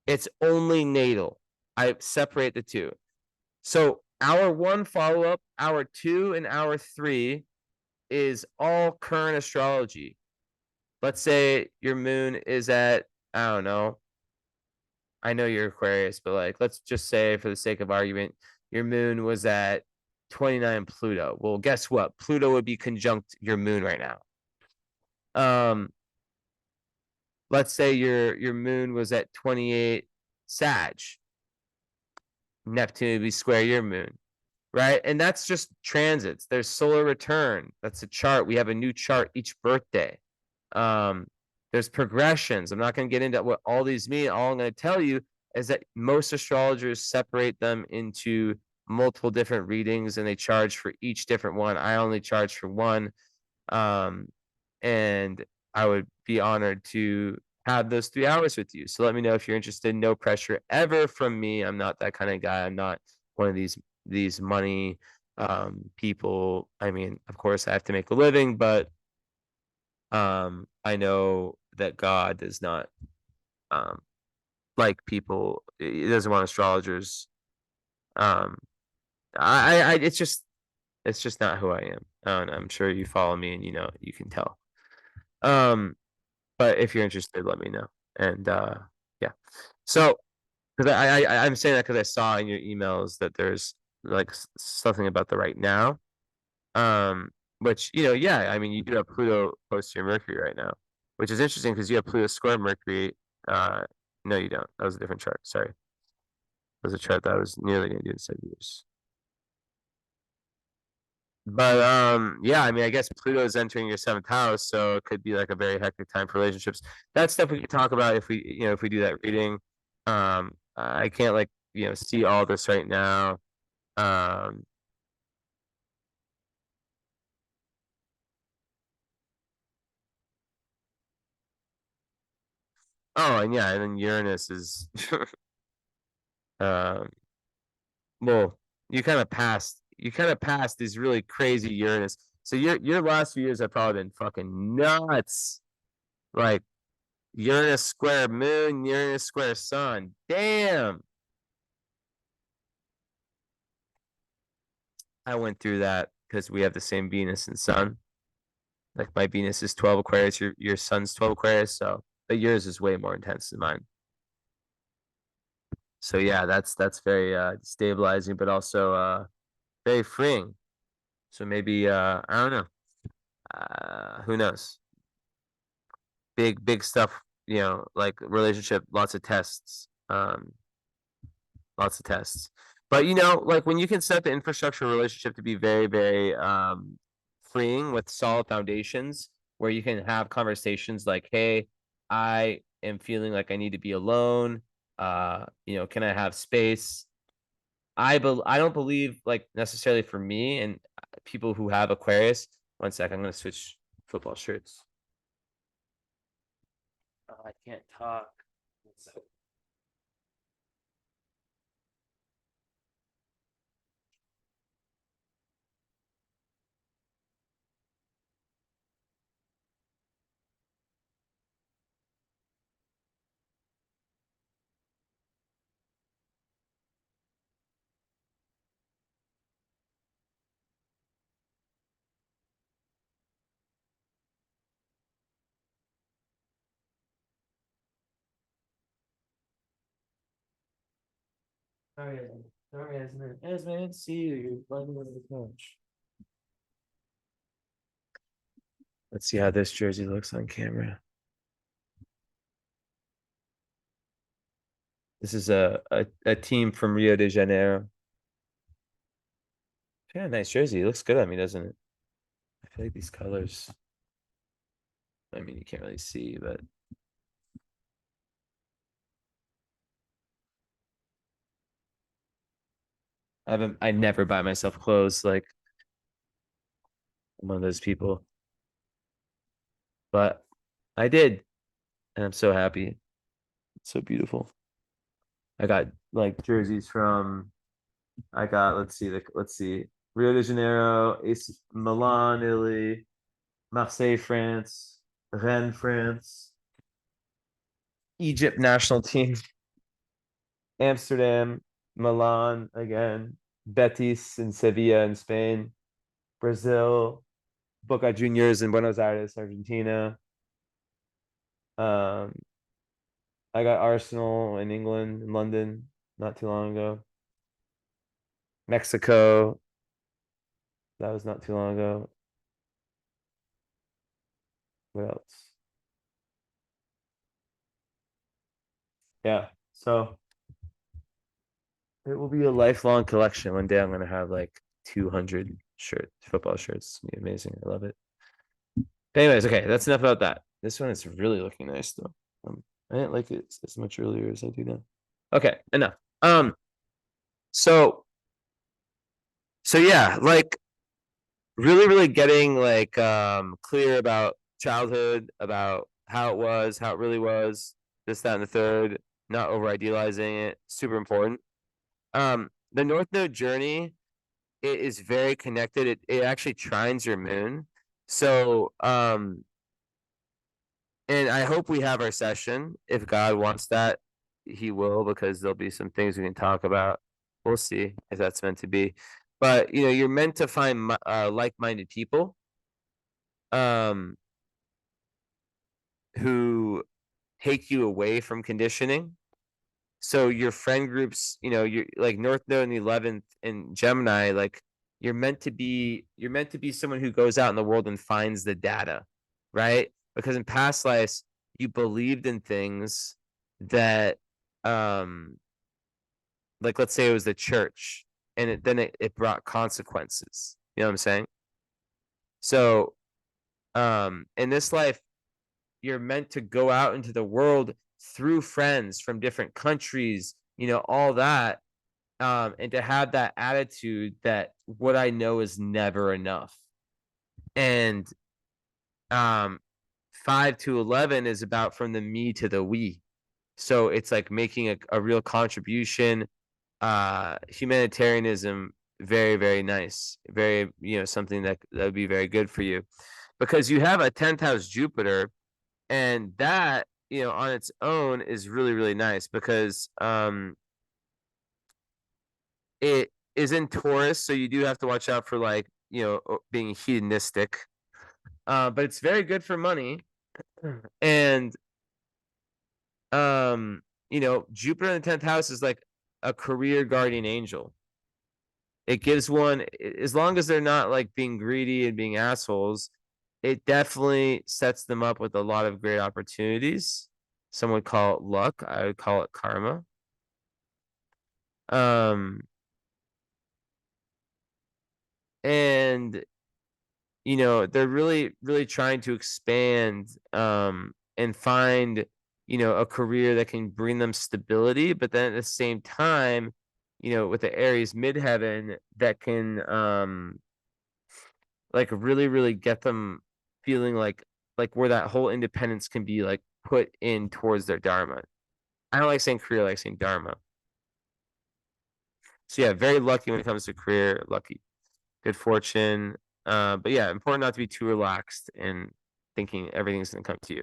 it's only natal. I separate the two. So hour one follow-up, hour two and hour three is all current astrology. Let's say your moon is at, I don't know, I know you're Aquarius, but like, let's just say for the sake of argument, your moon was at 29 Pluto. Well, guess what? Pluto would be conjunct your moon right now. Let's say your moon was at 28 Sag. Neptune would be square your moon, right? And that's just transits. There's solar return. That's a chart. We have a new chart each birthday. Um, there's progressions. I'm not going to get into what all these mean. All I'm going to tell you is that most astrologers separate them into multiple different readings and they charge for each different one. I only charge for one. And I would be honored to have those 3 hours with you. So let me know if you're interested. No pressure ever from me. I'm not that kind of guy. I'm not one of these money people. I mean, of course I have to make a living, but I know that God does not um like people. He doesn't want astrologers. Um I it's just not who I am. And I'm sure you follow me and you can tell. Um but if you're interested, let me know. And yeah. So because I'm saying that because I saw in your emails that there's like something about the right now. Um, which yeah, I mean, you do have Pluto close to your Mercury right now, which is interesting because you have Pluto square Mercury. Uh, no, you don't. That was a different chart. Sorry, that was a chart that I was nearly going to do in 7 years. But yeah, I mean, I guess Pluto is entering your seventh house, so it could be like a very hectic time for relationships. That's stuff we could talk about if we do that reading. I can't like see all this right now. Um, oh, and yeah, and then Uranus is um well, you kind of passed these really crazy Uranus. So your last few years have probably been fucking nuts. Like Uranus square moon, Uranus square sun. Damn. I went through that because we have the same Venus and Sun. Like my Venus is 12 Aquarius, your Sun's 12 Aquarius, so but yours is way more intense than mine. So yeah, that's very stabilizing, but also very freeing. So maybe I don't know. Who knows? Big stuff, like relationship, lots of tests. Lots of tests. But like when you can set the infrastructure of a relationship to be very freeing with solid foundations, where you can have conversations like, "Hey, I am feeling like I need to be alone. Can I have space?" I don't believe like necessarily for me and people who have Aquarius. One sec, I'm gonna switch football shirts. Oh, I can't talk. One sec. Sorry, Esmond. Sorry, Esmond. Esmond, see you. You're running over the couch. Let's see how this jersey looks on camera. This is a team from Rio de Janeiro. Yeah, nice jersey. It looks good on me, doesn't it? I feel like these colors. I mean, you can't really see, but I never buy myself clothes. Like I'm one of those people, but I did, and I'm so happy. It's so beautiful. I got like jerseys from. I got let's see Rio de Janeiro, AC Milan, Italy, Marseille, France, Rennes, France, Egypt national team, Amsterdam, Milan again, Betis in Sevilla in Spain, Brazil, Boca Juniors in Buenos Aires, Argentina. Um, I got Arsenal in England, in London, not too long ago. Mexico, that was not too long ago. What else? Yeah, so it will be a lifelong collection. One day I'm gonna have like 200 football shirts. It's gonna be amazing. I love it. But anyways, okay, that's enough about that. This one is really looking nice though. I didn't like it as much earlier as I do now. Okay, enough. Um, so yeah, like really getting like clear about childhood, about how it was, how it really was, this, that, and the third, not over idealizing it. Super important. The North Node journey, it is very connected. It actually trines your moon. So and I hope we have our session. If God wants that, he will, because there'll be some things we can talk about. We'll see if that's meant to be. But you know, you're meant to find like-minded people um who take you away from conditioning. So your friend groups, you know, you're like North Node in the 11th and Gemini, like you're meant to be someone who goes out in the world and finds the data, right? Because in past lives you believed in things that like let's say it was the church, and it brought consequences. You know what I'm saying? So in this life you're meant to go out into the world through friends from different countries, you know, all that. And to have that attitude that what I know is never enough. And um 5 to 11 is about from the me to the we. So it's like making a real contribution. Humanitarianism, very nice. Very, you know, something that would be very good for you. Because you have a 10th house Jupiter, and that, you know, on its own is really nice because it is in Taurus, so you do have to watch out for like, you know, being hedonistic. But it's very good for money. And you know, Jupiter in the 10th house is like a career guardian angel. It gives one, as long as they're not like being greedy and being assholes, it definitely sets them up with a lot of great opportunities. Some would call it luck. I would call it karma. Um, and you know, they're really trying to expand and find, you know, a career that can bring them stability, but then at the same time with the Aries midheaven that can like really, really get them feeling like where that whole independence can be like put in towards their dharma. I don't like saying career, I like saying dharma. So yeah, very lucky when it comes to career, lucky, good fortune. But yeah, important not to be too relaxed and thinking everything's gonna come to you.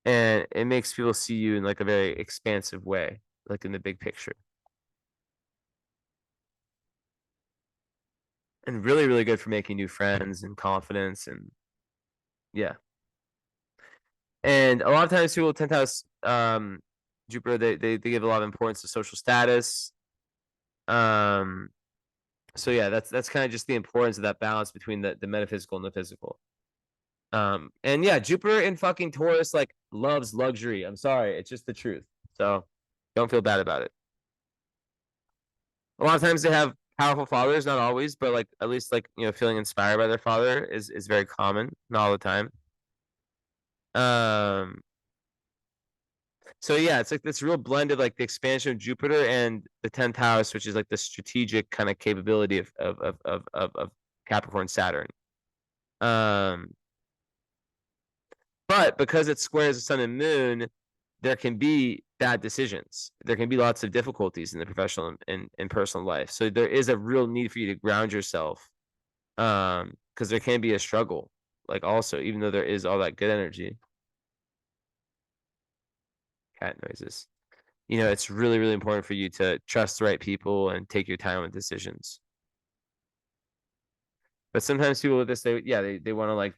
And it makes people see you in like a very expansive way, like in the big picture. And really, really good for making new friends and confidence and yeah. And a lot of times people with 10th house Jupiter, they give a lot of importance to social status. Um, so yeah, that's kind of just the importance of that balance between the metaphysical and the physical. And yeah, Jupiter in fucking Taurus like loves luxury. I'm sorry, it's just the truth. So don't feel bad about it. A lot of times they have powerful fathers, not always, but like at least like feeling inspired by their father is very common, not all the time. Um, so yeah, it's like this real blend of like the expansion of Jupiter and the 10th house, which is like the strategic kind of capability of Capricorn Saturn. Um, but because it squares the sun and moon, there can be bad decisions. There can be lots of difficulties in the professional and personal life. So there is a real need for you to ground yourself. Because there can be a struggle, like also, even though there is all that good energy. Cat noises. It's really, really important for you to trust the right people and take your time with decisions. But sometimes people with this, they want to like,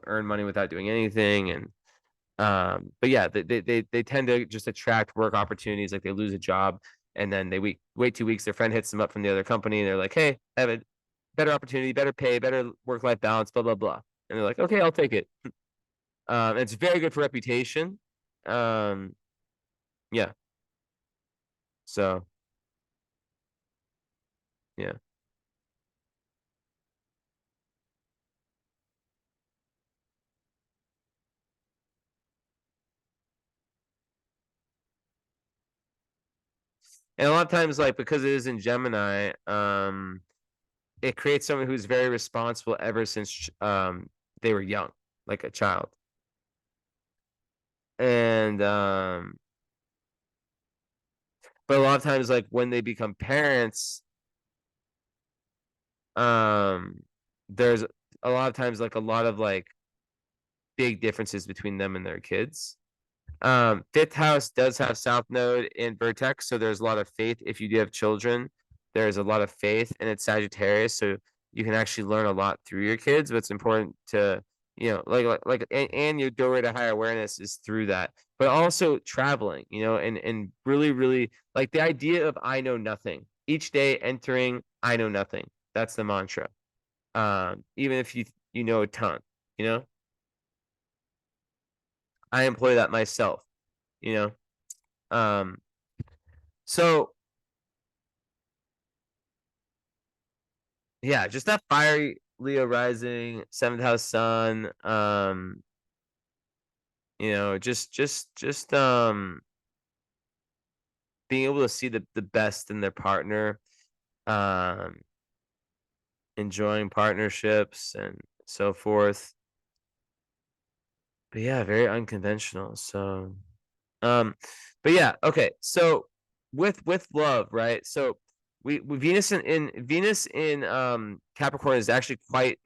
earn money without doing anything. And but yeah, they tend to just attract work opportunities. Like they lose a job and then they wait 2 weeks, their friend hits them up from the other company and they're like, hey, I have a better opportunity, better pay, better work-life balance, blah, blah, blah. And they're like, okay, I'll take it. It's very good for reputation. Um, yeah. So yeah. And a lot of times, like because it is in Gemini, it creates someone who's very responsible ever since they were young, like a child. And but a lot of times, like when they become parents, um, there's a lot of times like a lot of like big differences between them and their kids. Fifth house does have South Node in Vertex, so there's a lot of faith. If you do have children, there's a lot of faith, and it's Sagittarius, so you can actually learn a lot through your kids. But it's important to, and your doorway to higher awareness is through that. But also traveling, and really, really like the idea of I know nothing. Each day entering, I know nothing. That's the mantra. Even if you know a ton, you know, I employ that myself, you know. Um, so yeah, just that fiery Leo rising, seventh house sun, just being able to see the best in their partner, um, enjoying partnerships and so forth. But yeah, very unconventional. So um, but yeah, okay. So with love, right? So we Venus in Capricorn is actually quite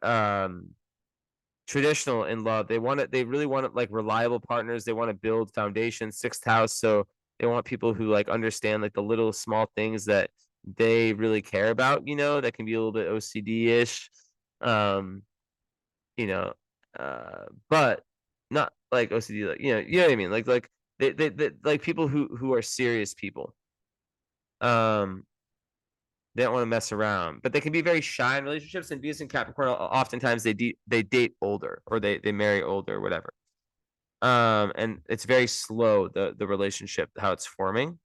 traditional in love. They really want like reliable partners. They want to build foundations, sixth house. So they want people who like understand like the little small things that they really care about, that can be a little bit OCD-ish. Um, you know, but not like OCD, like you know what I mean? Like they like people who are serious people. Um, they don't want to mess around, but they can be very shy in relationships. And Venus and Capricorn, oftentimes they date older or they marry older, or whatever. And it's very slow the relationship how it's forming,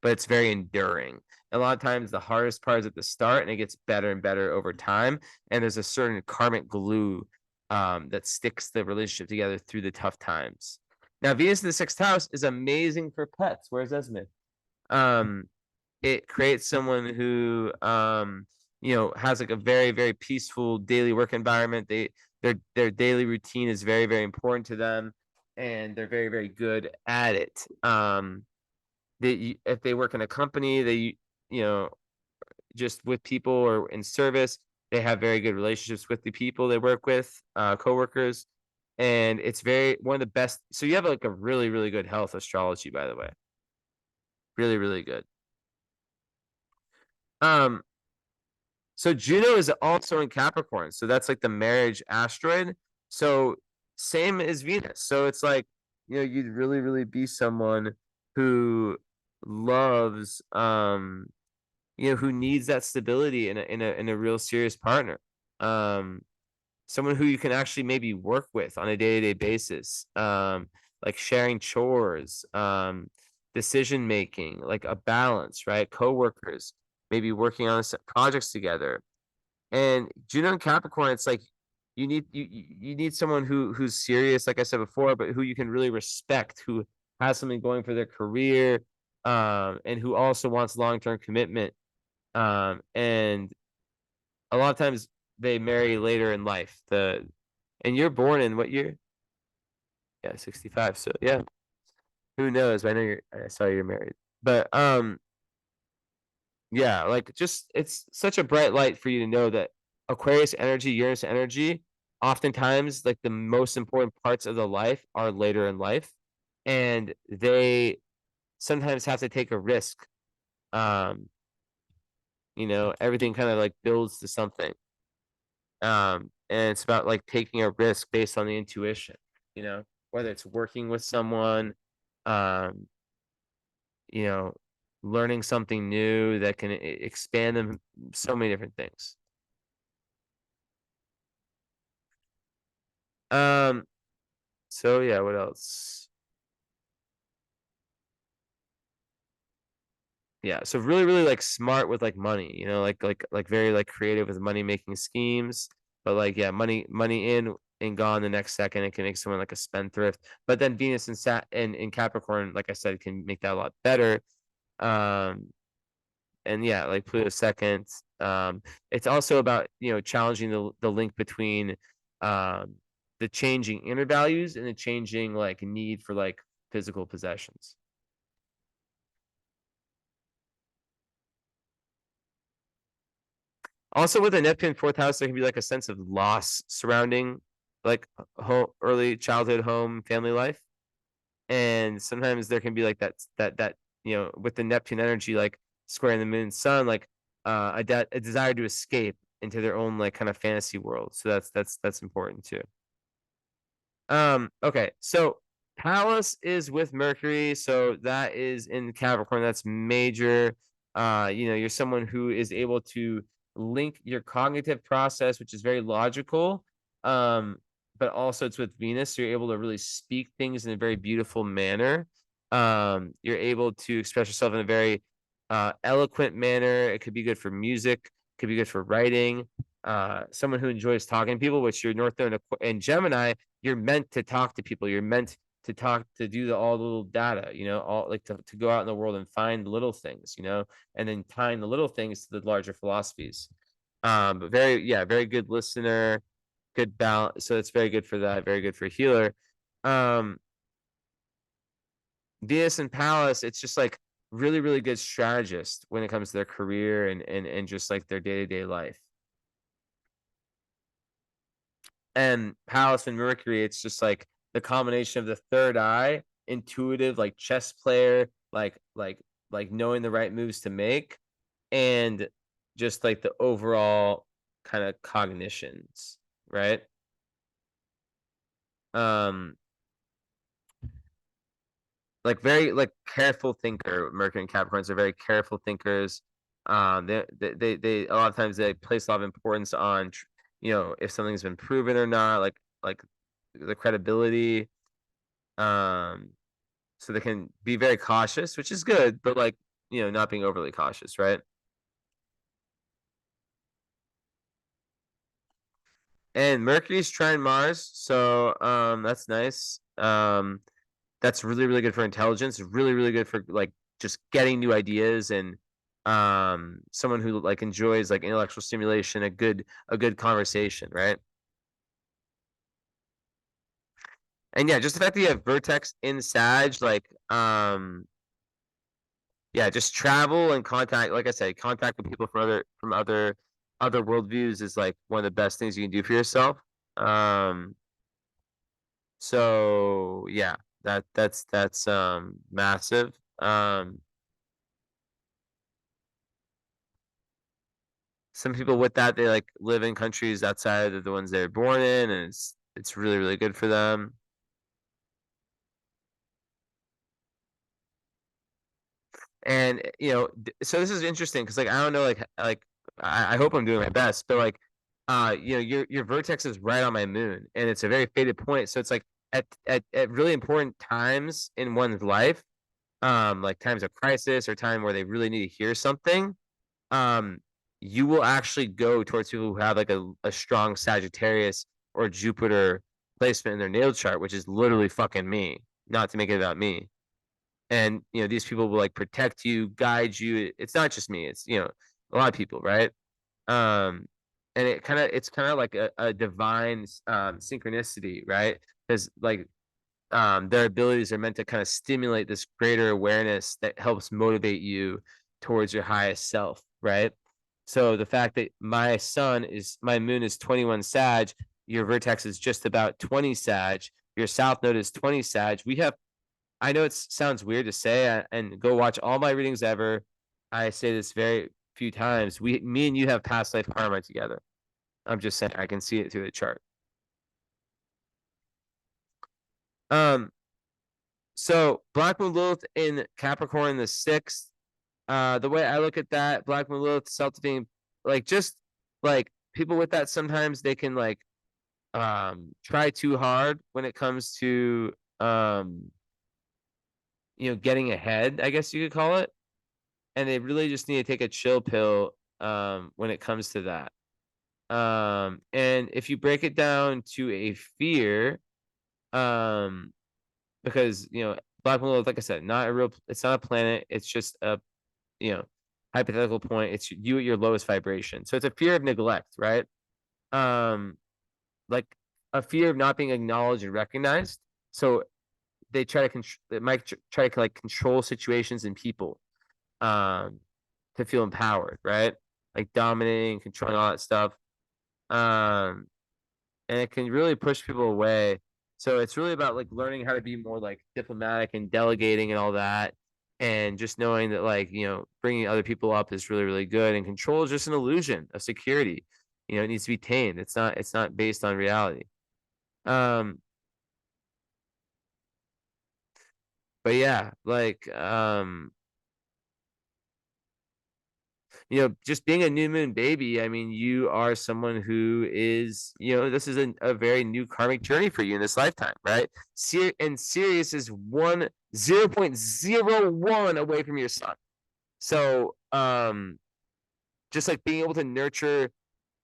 but it's very enduring. A lot of times the hardest part is at the start, and it gets better and better over time. And there's a certain karmic glue that sticks the relationship together through the tough times. Now, Venus in the sixth house is amazing for pets. Where's Esmith? Um, it creates someone who has like a very, very peaceful daily work environment. Their daily routine is very, very important to them, and they're very, very good at it. If they work in a company, you know just with people or in service, they have very good relationships with the people they work with, coworkers, and it's very one of the best. So you have like a really, really good health astrology, by the way, really, really good. Um, so Juno is also in Capricorn, so that's like the marriage asteroid. So same as Venus. So it's like, you'd really, really be someone who loves, who needs that stability in a real serious partner. Um, Someone who you can actually maybe work with on a day-to-day basis. Like sharing chores, decision making, like a balance, right? Coworkers, maybe working on projects together. And Juno and Capricorn, it's like you need someone who's serious, like I said before, but who you can really respect, who has something going for their career, and who also wants long-term commitment. And a lot of times they marry later in life. And you're born in what year? Yeah, 65. So yeah, who knows? I saw you're married. But yeah, like just it's such a bright light for you to know that Aquarius energy, Uranus energy, oftentimes like the most important parts of the life are later in life. And they sometimes have to take a risk. Um, everything kind of like builds to something. And it's about like taking a risk based on the intuition, whether it's working with someone, um, you know, learning something new that can expand them, so many different things. Um, so yeah, what else? Yeah, so really, really like smart with like money, like very like creative with money making schemes. But like yeah, money in and gone the next second. It can make someone like a spendthrift. But then Venus and Sat and in Capricorn, like I said, can make that a lot better. Um, and yeah, like Pluto second. It's also about challenging the link between um the changing inner values and the changing like need for like physical possessions. Also, with a Neptune fourth house, there can be like a sense of loss surrounding like early childhood home family life, and sometimes there can be like that with the Neptune energy like squaring the moon and sun, like a desire to escape into their own like kind of fantasy world. So that's important too. Okay, so Pallas is with Mercury, so that is in Capricorn. That's major. You're someone who is able to link your cognitive process, which is very logical. Um, but also it's with Venus, so you're able to really speak things in a very beautiful manner. You're able to express yourself in a very eloquent manner. It could be good for music, could be good for writing. Someone who enjoys talking to people, which you're North Node and Gemini, you're meant to talk to people. You're meant to talk to do all the little data, all like to go out in the world and find little things, and then tying the little things to the larger philosophies. But very good listener, good balance. So it's very good for that, very good for a healer. Um, Venus and Pallas, it's just like really, really good strategist when it comes to their career and just like their day-to-day life. And Pallas and Mercury, it's just like the combination of the third eye, intuitive, like chess player, like knowing the right moves to make, and just like the overall kind of cognitions, right? Um, like very like careful thinker. Mercury and Capricorns are very careful thinkers. They a lot of times they place a lot of importance on if something's been proven or not, like the credibility. Um, so they can be very cautious, which is good, but like not being overly cautious, right? And Mercury's trying Mars, so that's nice. That's really, really good for intelligence. Really, really good for like just getting new ideas and someone who like enjoys like intellectual stimulation, a good conversation, right? And yeah, just the fact that you have vertex in Sag, like yeah, just travel and contact, like I said, contact with people from other worldviews is like one of the best things you can do for yourself. Um, so yeah, that's massive. Some people with that, they like live in countries outside of the ones they were born in, and it's really, really good for them. And so this is interesting because like I don't know, like I hope I'm doing my best, but like your vertex is right on my moon, and it's a very faded point. So it's like at really important times in one's life, like times of crisis or time where they really need to hear something, um, you will actually go towards people who have like a strong Sagittarius or Jupiter placement in their natal chart, which is literally fucking me. Not to make it about me. And these people will like protect you, guide you. It's not just me, it's a lot of people, right? um and it's kind of like a divine synchronicity, right? Because like their abilities are meant to kind of stimulate this greater awareness that helps motivate you towards your highest self, right? So the fact that my moon is 21 Sag, your vertex is just about 20 Sag, your south node is 20 Sag. I know it sounds weird to say, and go watch all my readings ever. I say this very few times. Me and you have past life karma together. I'm just saying, I can see it through the chart. Um, so Black Moon Lilith in Capricorn, the sixth. The way I look at that, Black Moon Lilith, self-defeating, like just like people with that, sometimes they can like try too hard when it comes to getting ahead, I guess you could call it. And they really just need to take a chill pill when it comes to that. And if you break it down to a fear, um, because Black Widow, like I said, it's not a planet. It's just a you know hypothetical point. It's you at your lowest vibration, so it's a fear of neglect, right? Um, like a fear of not being acknowledged and recognized. So they try to they might try to like control situations and people, um, to feel empowered, right? Like dominating, controlling all that stuff. Um, and it can really push people away. So it's really about like learning how to be more like diplomatic and delegating and all that. And just knowing that like, bringing other people up is really, really good. And control is just an illusion of security. It needs to be tamed. It's not based on reality. Um, but yeah, like just being a new moon baby, I mean, you are someone who is, this is a very new karmic journey for you in this lifetime, right? And Sirius is 0.01 away from your sun. So, just like being able to nurture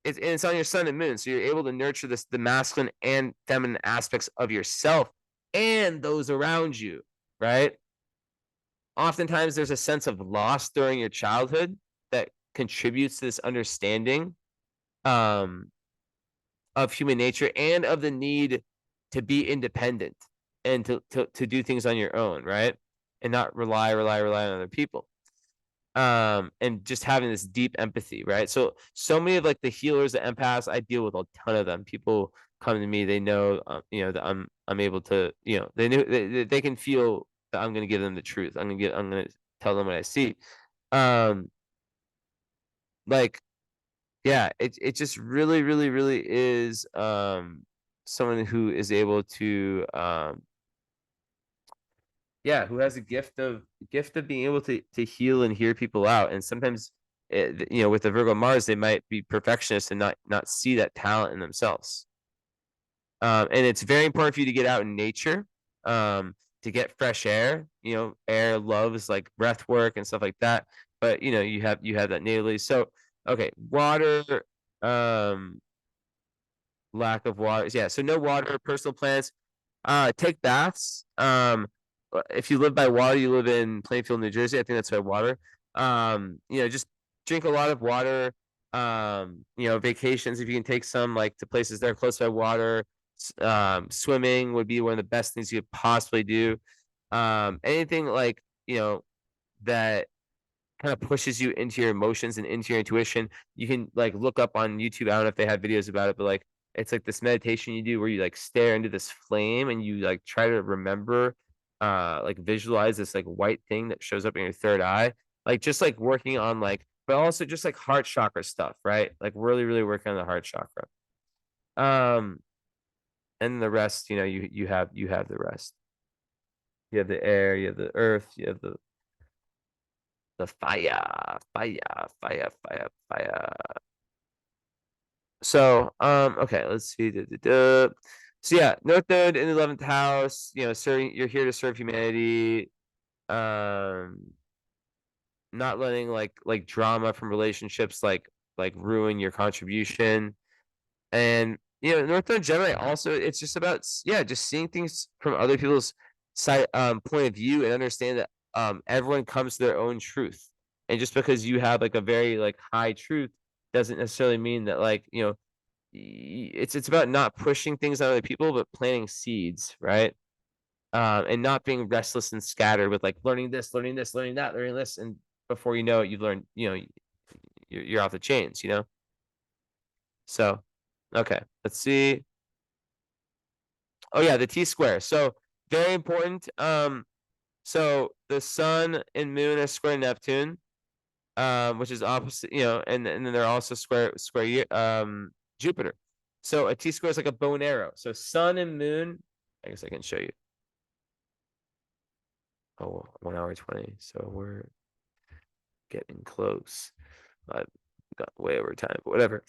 it's on your sun and moon. So you're able to nurture the masculine and feminine aspects of yourself and those around you, right? Oftentimes there's a sense of loss during your childhood that contributes to this understanding um, of human nature and of the need to be independent and to do things on your own, right? And not rely on other people. And just having this deep empathy, right? So many of like the healers, the empaths, I deal with a ton of them. People come to me, they know, that I'm able to, they can feel that I'm going to give them the truth. I'm going to tell them what I see. Um, like, yeah, it just really, really, really is someone who is able to yeah, who has a gift of being able to heal and hear people out. And sometimes with the Virgo Mars, they might be perfectionists and not see that talent in themselves. And it's very important for you to get out in nature, to get fresh air. Air loves like breath work and stuff like that. But you have that natally. So okay, water, um, lack of water. Yeah, so no water, personal plants. Take baths. If you live by water, you live in Plainfield, New Jersey. I think that's by water. Just drink a lot of water. Vacations, if you can take some like to places that are close by water. Swimming would be one of the best things you could possibly do. Anything like, that kind of pushes you into your emotions and into your intuition. You can like look up on YouTube. I don't know if they have videos about it, but like it's like this meditation you do where you like stare into this flame and you like try to remember, like visualize this like white thing that shows up in your third eye. Like just like working on like, but also just like heart chakra stuff, right? Like really, really working on the heart chakra. Um, and the rest, you have the rest. You have the air, you have the earth, you have the fire, fire, fire, fire, fire. So, okay, let's see. So yeah, North Node in the 11th house, serving, you're here to serve humanity. Um, Not letting like drama from relationships like ruin your contribution. And North Node Gemini also, it's just about just seeing things from other people's side point of view and understand that everyone comes to their own truth. And just because you have like a very like high truth doesn't necessarily mean that like, it's about not pushing things on other people, but planting seeds, right? And not being restless and scattered with like learning this, learning this, learning that, learning this, and before you know it, you've learned, you're off the chains. So, okay, let's see. Oh yeah, the T square. So very important. So the sun and moon are square Neptune, which is opposite, and then they're also square Jupiter. So a T square is like a bow and arrow. So sun and moon, I guess I can show you. Oh, 1 hour 20. So we're getting close. I've got way over time, but whatever.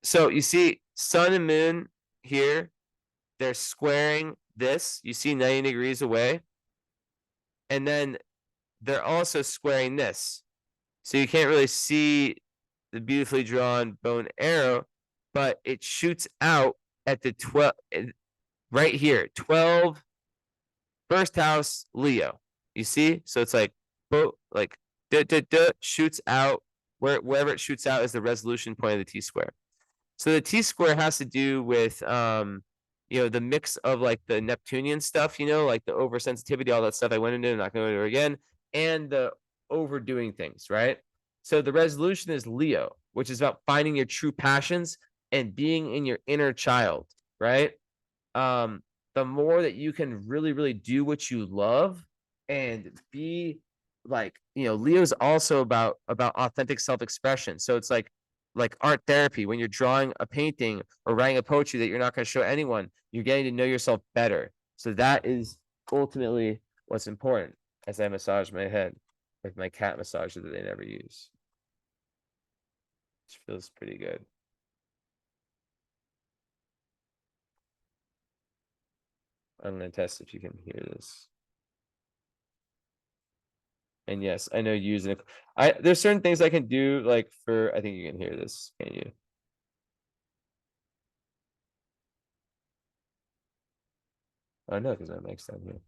So you see sun and moon here, they're squaring this. You see 90 degrees away. And then they're also squaring this. So you can't really see the beautifully drawn bow and arrow, but it shoots out at the 12 right here. 12 first house Leo. You see? So it's like like shoots out wherever it shoots out is the resolution point of the T square. So the T square has to do with the mix of like the Neptunian stuff, like the oversensitivity, all that stuff I went into, I'm not going to go into again, and the overdoing things, right? So the resolution is Leo, which is about finding your true passions and being in your inner child, right? um the more that you can really really do what you love and be like, Leo's also about authentic self-expression. So it's like art therapy. When you're drawing a painting or writing a poetry that you're not going to show anyone, you're getting to know yourself better. So that is ultimately what's important. As I massage my head with my cat massager that they never use, which feels pretty good. I'm going to test if you can hear this. And yes, I know using it. There's certain things I can do like I think you can hear this, can you? I know because my mic's down here.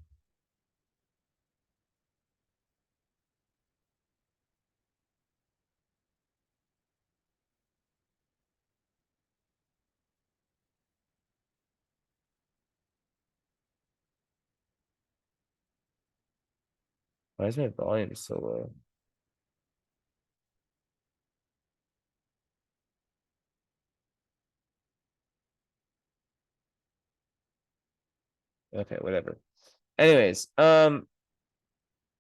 Why is my volume so low? Okay, whatever. Anyways,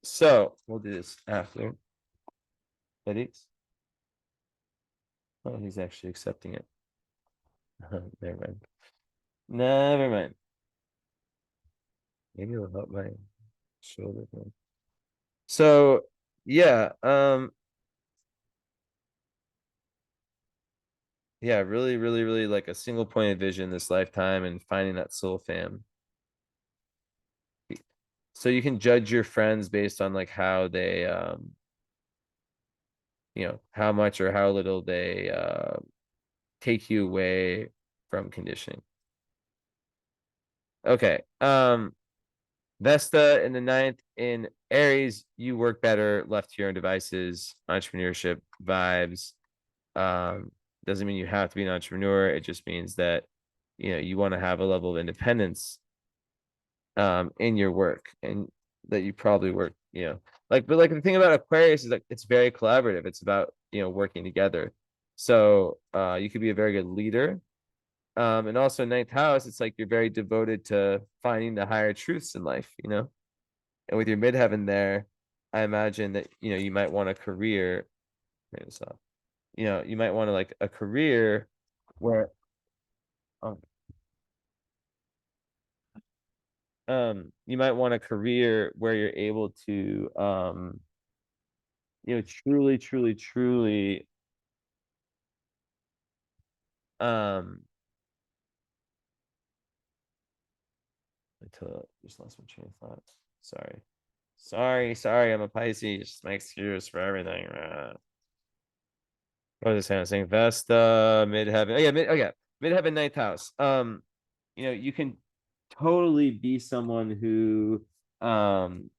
so we'll do this after. Edits. Oh, he's actually accepting it. Never mind. Never mind. Maybe it'll help my shoulder thing. So yeah, yeah, really, really, really like a single point of vision this lifetime and finding that soul fam. So you can judge your friends based on like how they how much or how little they take you away from conditioning. Okay. Vesta in the ninth in Aries, you work better left to your own devices, entrepreneurship vibes. Um, doesn't mean you have to be an entrepreneur. It just means that you want to have a level of independence in your work, and that you probably work, but like the thing about Aquarius is like it's very collaborative. It's about working together. So you could be a very good leader. And also ninth house, it's like you're very devoted to finding the higher truths in life. And with your midheaven there, I imagine that you might want a career. Turn this off. You might want to like a career where um, you might want a career where you're able to truly, truly, truly um until just lost my train of thought. Sorry. Sorry, I'm a Pisces. My excuse for everything. What was I saying? Vesta, midheaven. Oh yeah, midheaven, ninth house. You can totally be someone who can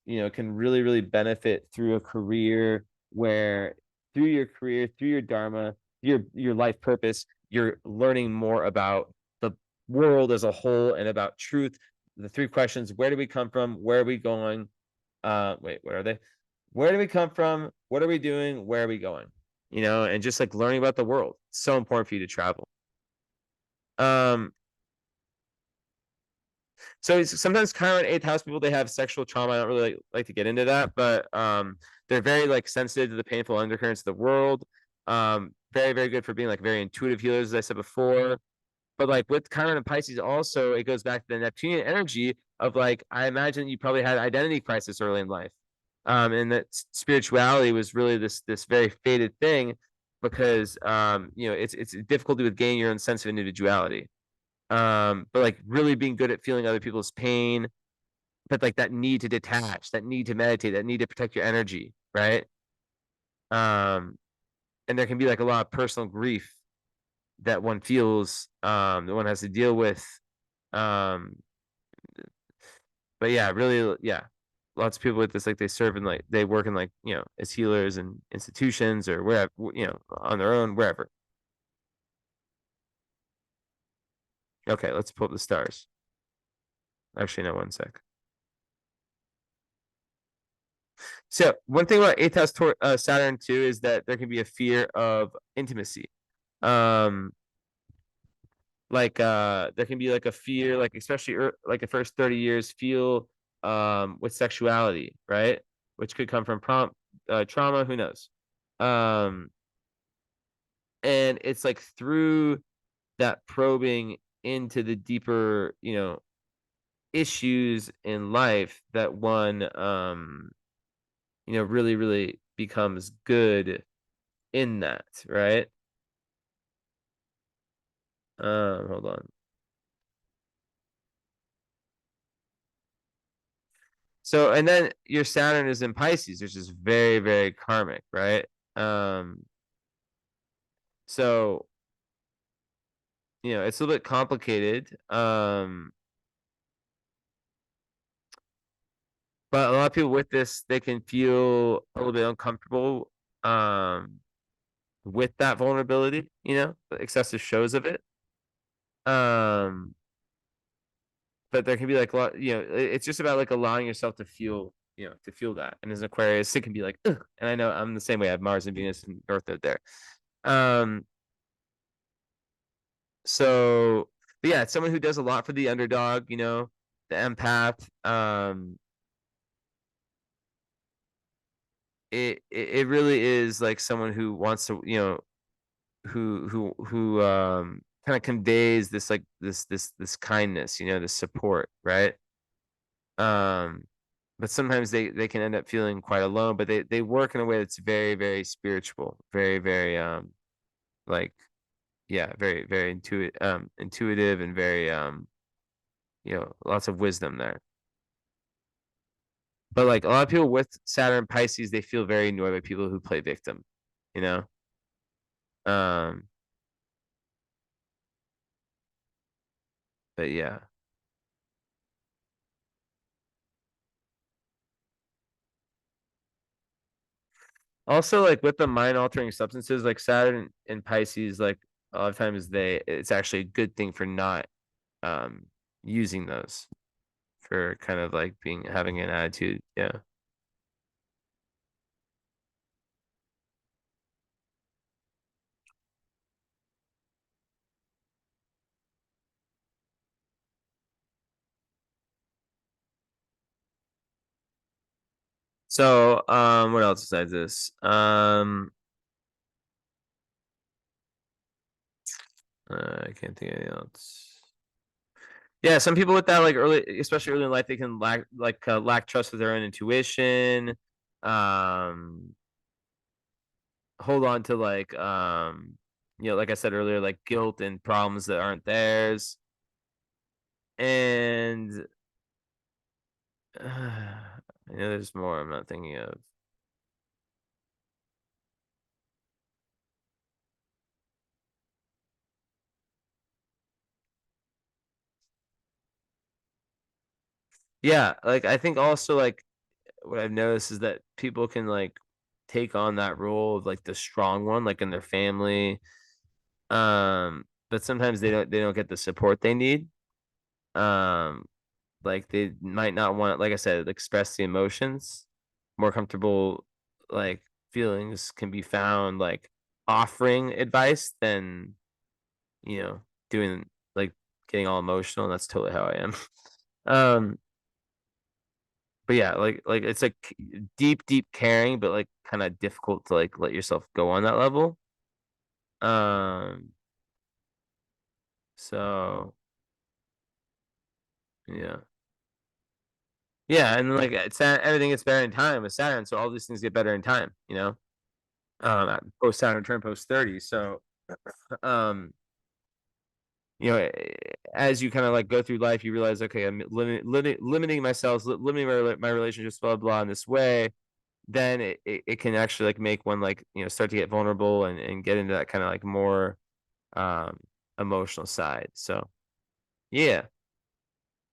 really, really benefit through a career where through your career, through your dharma, your life purpose, you're learning more about the world as a whole and about truth. The three questions: where do we come from? Where are we going? Wait, what are they? Where do we come from? What are we doing? Where are we going? And just like learning about the world. It's so important for you to travel. Um, so sometimes Chiron eighth house people, they have sexual trauma. I don't really like to get into that, but they're very like sensitive to the painful undercurrents of the world. Very, very good for being like very intuitive healers, as I said before. But like with Chiron and Pisces, also it goes back to the Neptunian energy of like I imagine you probably had identity crisis early in life, and that spirituality was really this very faded thing because it's a difficulty with gaining your own sense of individuality. But like really being good at feeling other people's pain, but like that need to detach, that need to meditate, that need to protect your energy, right? Um, and there can be like a lot of personal grief that one feels, that one has to deal with. Um, but yeah, really, yeah. Lots of people with this, like they serve in like they work in like as healers and institutions or wherever, on their own, wherever. Okay, let's pull up the stars. Actually, no, one sec. So one thing about eighth house Saturn too is that there can be a fear of intimacy. Um, like there can be like a fear, like especially like the first 30 years, feel with sexuality, right? Which could come from trauma, who knows? Um, and it's like through that probing into the deeper, issues in life that one really, really becomes good in that, right? Hold on. So, and then your Saturn is in Pisces, which is very, very karmic, right? Um, so, it's a little bit complicated. But a lot of people with this, they can feel a little bit uncomfortable, with that vulnerability, excessive shows of it. Um, but there can be like a lot, it's just about like allowing yourself to feel, to feel that. And as an Aquarius, it can be like, ugh. And I know I'm the same way. I have Mars and Venus and North Node there. Um, so, but yeah, it's someone who does a lot for the underdog, the empath. It really is like someone who wants to, who kind of conveys this like this kindness, this support, right? Um, but sometimes they can end up feeling quite alone, but they work in a way that's very, very spiritual, very, very like yeah, very, very intuitive and very lots of wisdom there. But like a lot of people with Saturn Pisces, they feel very annoyed by people who play victim, you know? Um, but yeah. Also, like with the mind altering substances, like Saturn and Pisces, like a lot of times it's actually a good thing for not um using those for kind of like being having an attitude. Yeah. So, what else besides this? I can't think of anything else. Yeah, some people with that, like early, especially early in life, they can lack trust with their own intuition. Um, hold on to like I said earlier, like guilt and problems that aren't theirs. And I know there's more I'm not thinking of. Yeah, like I think also like what I've noticed is that people can like take on that role of like the strong one, like in their family. But sometimes they don't get the support they need. Um, like they might not want, like I said, express the emotions. More comfortable, like feelings can be found like offering advice than you know doing like getting all emotional. And that's totally how I am. Um, but yeah, like it's like deep caring, but like kind of difficult to like let yourself go on that level. Um, so yeah. Yeah, and like everything gets better in time with Saturn, so all these things get better in time, post Saturn turn post 30. So um, as you kind of like go through life, you realize, okay, I'm limiting myself, limiting my relationships, blah blah in this way. Then it can actually like make one like start to get vulnerable and get into that kind of like more um emotional side. So yeah,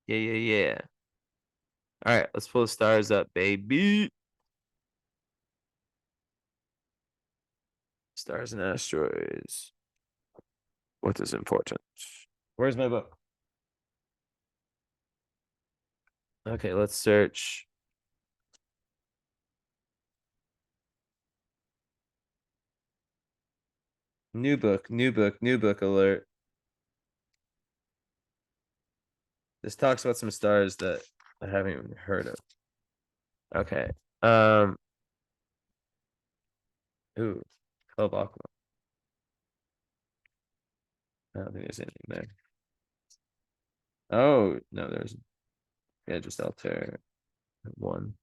yeah. All right, let's pull the stars up, baby. Stars and asteroids. What is important? Where's my book? Okay, let's search. New book alert. This talks about some stars that I haven't even heard of. Okay. Um, ooh, Club Aqua. I don't think there's anything there. Oh, no, there's yeah, just Altair one.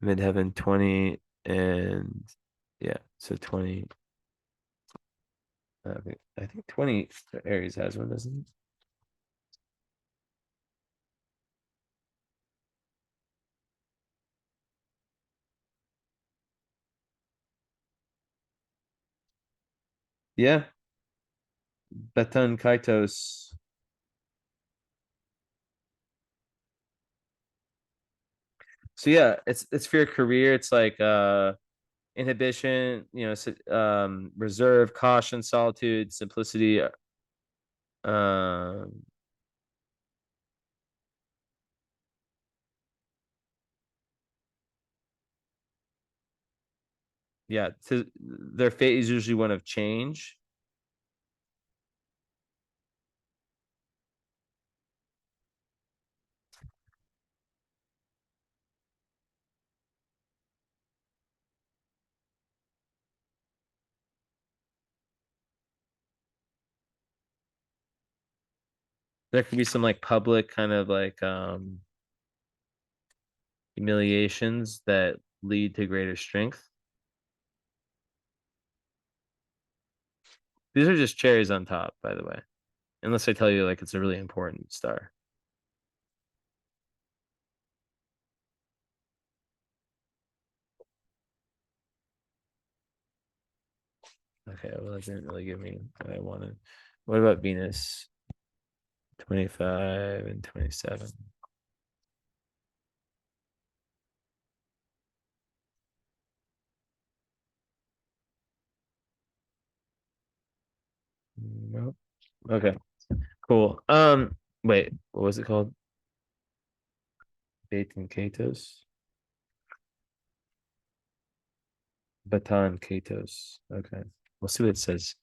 Midheaven 20 and yeah, so 20. I think 20 Aries has one, doesn't it? Yeah, Beton Kaitos. So yeah, it's for your career. It's like inhibition, reserve, caution, solitude, simplicity. Um, yeah, their fate is usually one of change. There could be some like public kind of like humiliations that lead to greater strength. These are just cherries on top, by the way. Unless I tell you like it's a really important star. Okay, well that didn't really give me what I wanted. What about Venus? 25 and 27. about. Okay, cool. Wait, what was it called? Baton Katos? Baton Katos. Okay. We'll see what it says.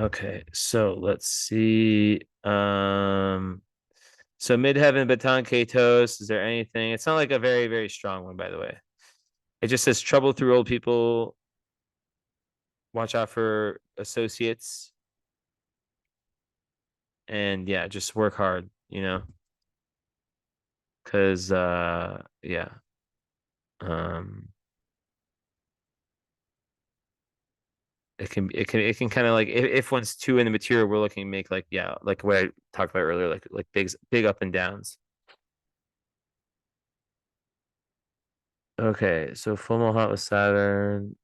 Okay, so let's see. So Midheaven, Baton Katos. Is there anything? It's not like a very, very strong one, by the way. It just says trouble through old people. Watch out for associates. And yeah, just work hard, because yeah. Um it can kind of like if one's too in the material we're looking to make like yeah, like what I talked about earlier, like big up and downs. Okay, so full moon hot with Saturn.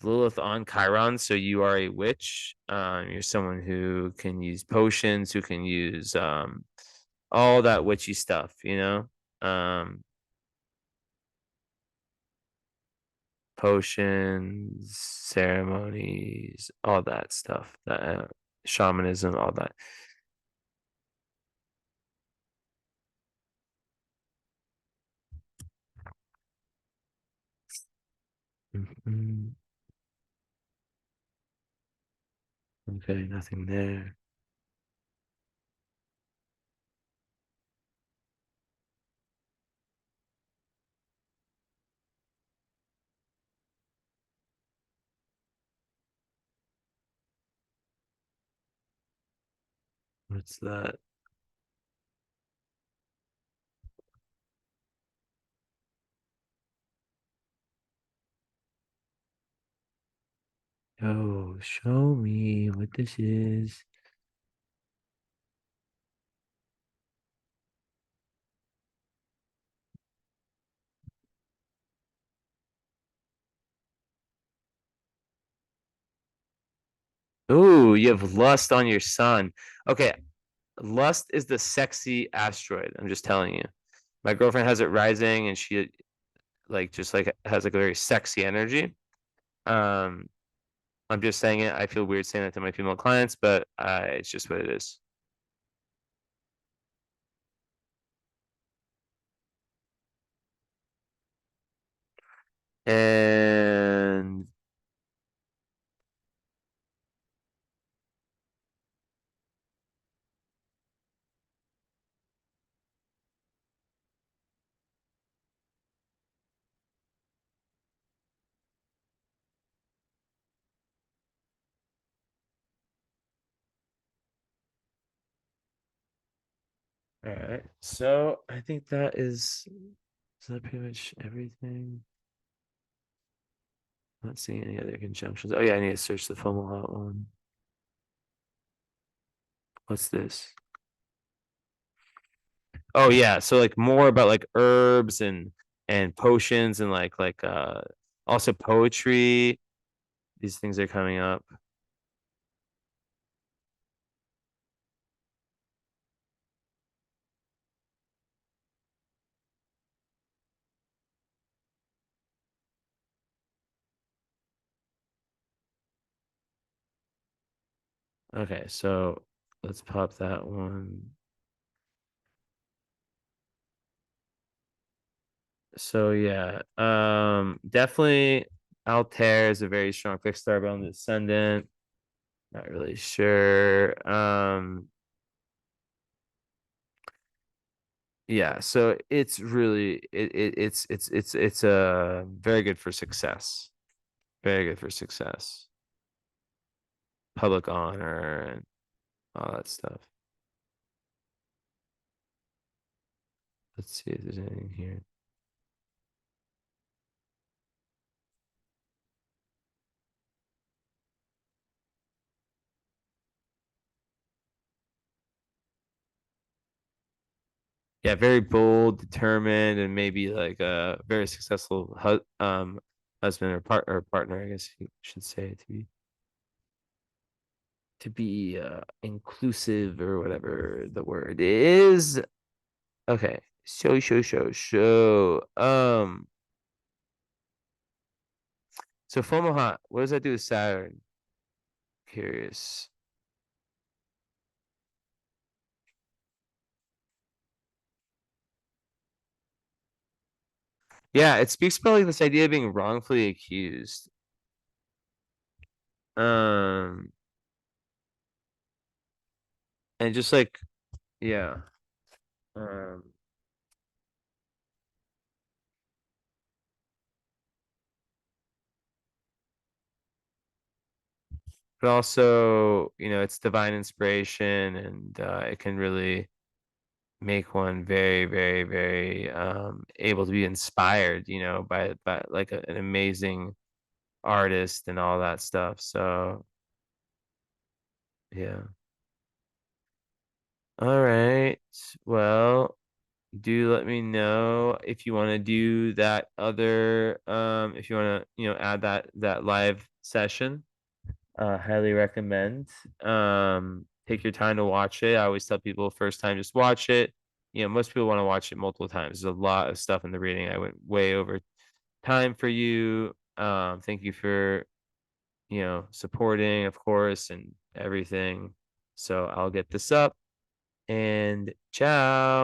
Lilith on Chiron, so you are a witch. You're someone who can use potions, who can use all that witchy stuff. Um, Potions, ceremonies, all that stuff. That shamanism, all that. Mhm. Okay, nothing there. What's that? Oh, show me what this is. Oh, you have lust on your sun. Okay, lust is the sexy asteroid. I'm just telling you. My girlfriend has it rising, and she like just like has like a very sexy energy. Um, I'm just saying it. I feel weird saying that to my female clients, but it's just what it is. And all right, so I think is that pretty much everything. Not seeing any other conjunctions. Oh yeah, I need to search the FOMO hot one. What's this? Oh yeah, so like more about like herbs and potions and like also poetry. These things are coming up. Okay, so let's pop that one. So yeah, definitely Altair is a very strong fixed star bone descendant. Not really sure. Yeah, so it's really it's very good for success. Very good for success. Public honor and all that stuff. Let's see if there's anything here. Yeah, very bold, determined, and maybe like a very successful husband or partner, I guess you should say to be. to be inclusive or whatever the word is. Okay. So Fomoha, what does that do with Saturn? Curious. Yeah, it speaks about like this idea of being wrongfully accused. Um, and just like, yeah. Um, but also, it's divine inspiration and it can really make one very, very, very able to be inspired, by like an amazing artist and all that stuff. So, yeah. All right. Well, do let me know if you want to do that other if you want to, add that live session. Highly recommend. Take your time to watch it. I always tell people first time just watch it. Most people want to watch it multiple times. There's a lot of stuff in the reading. I went way over time for you. Thank you for, supporting, of course, and everything. So I'll get this up and ciao.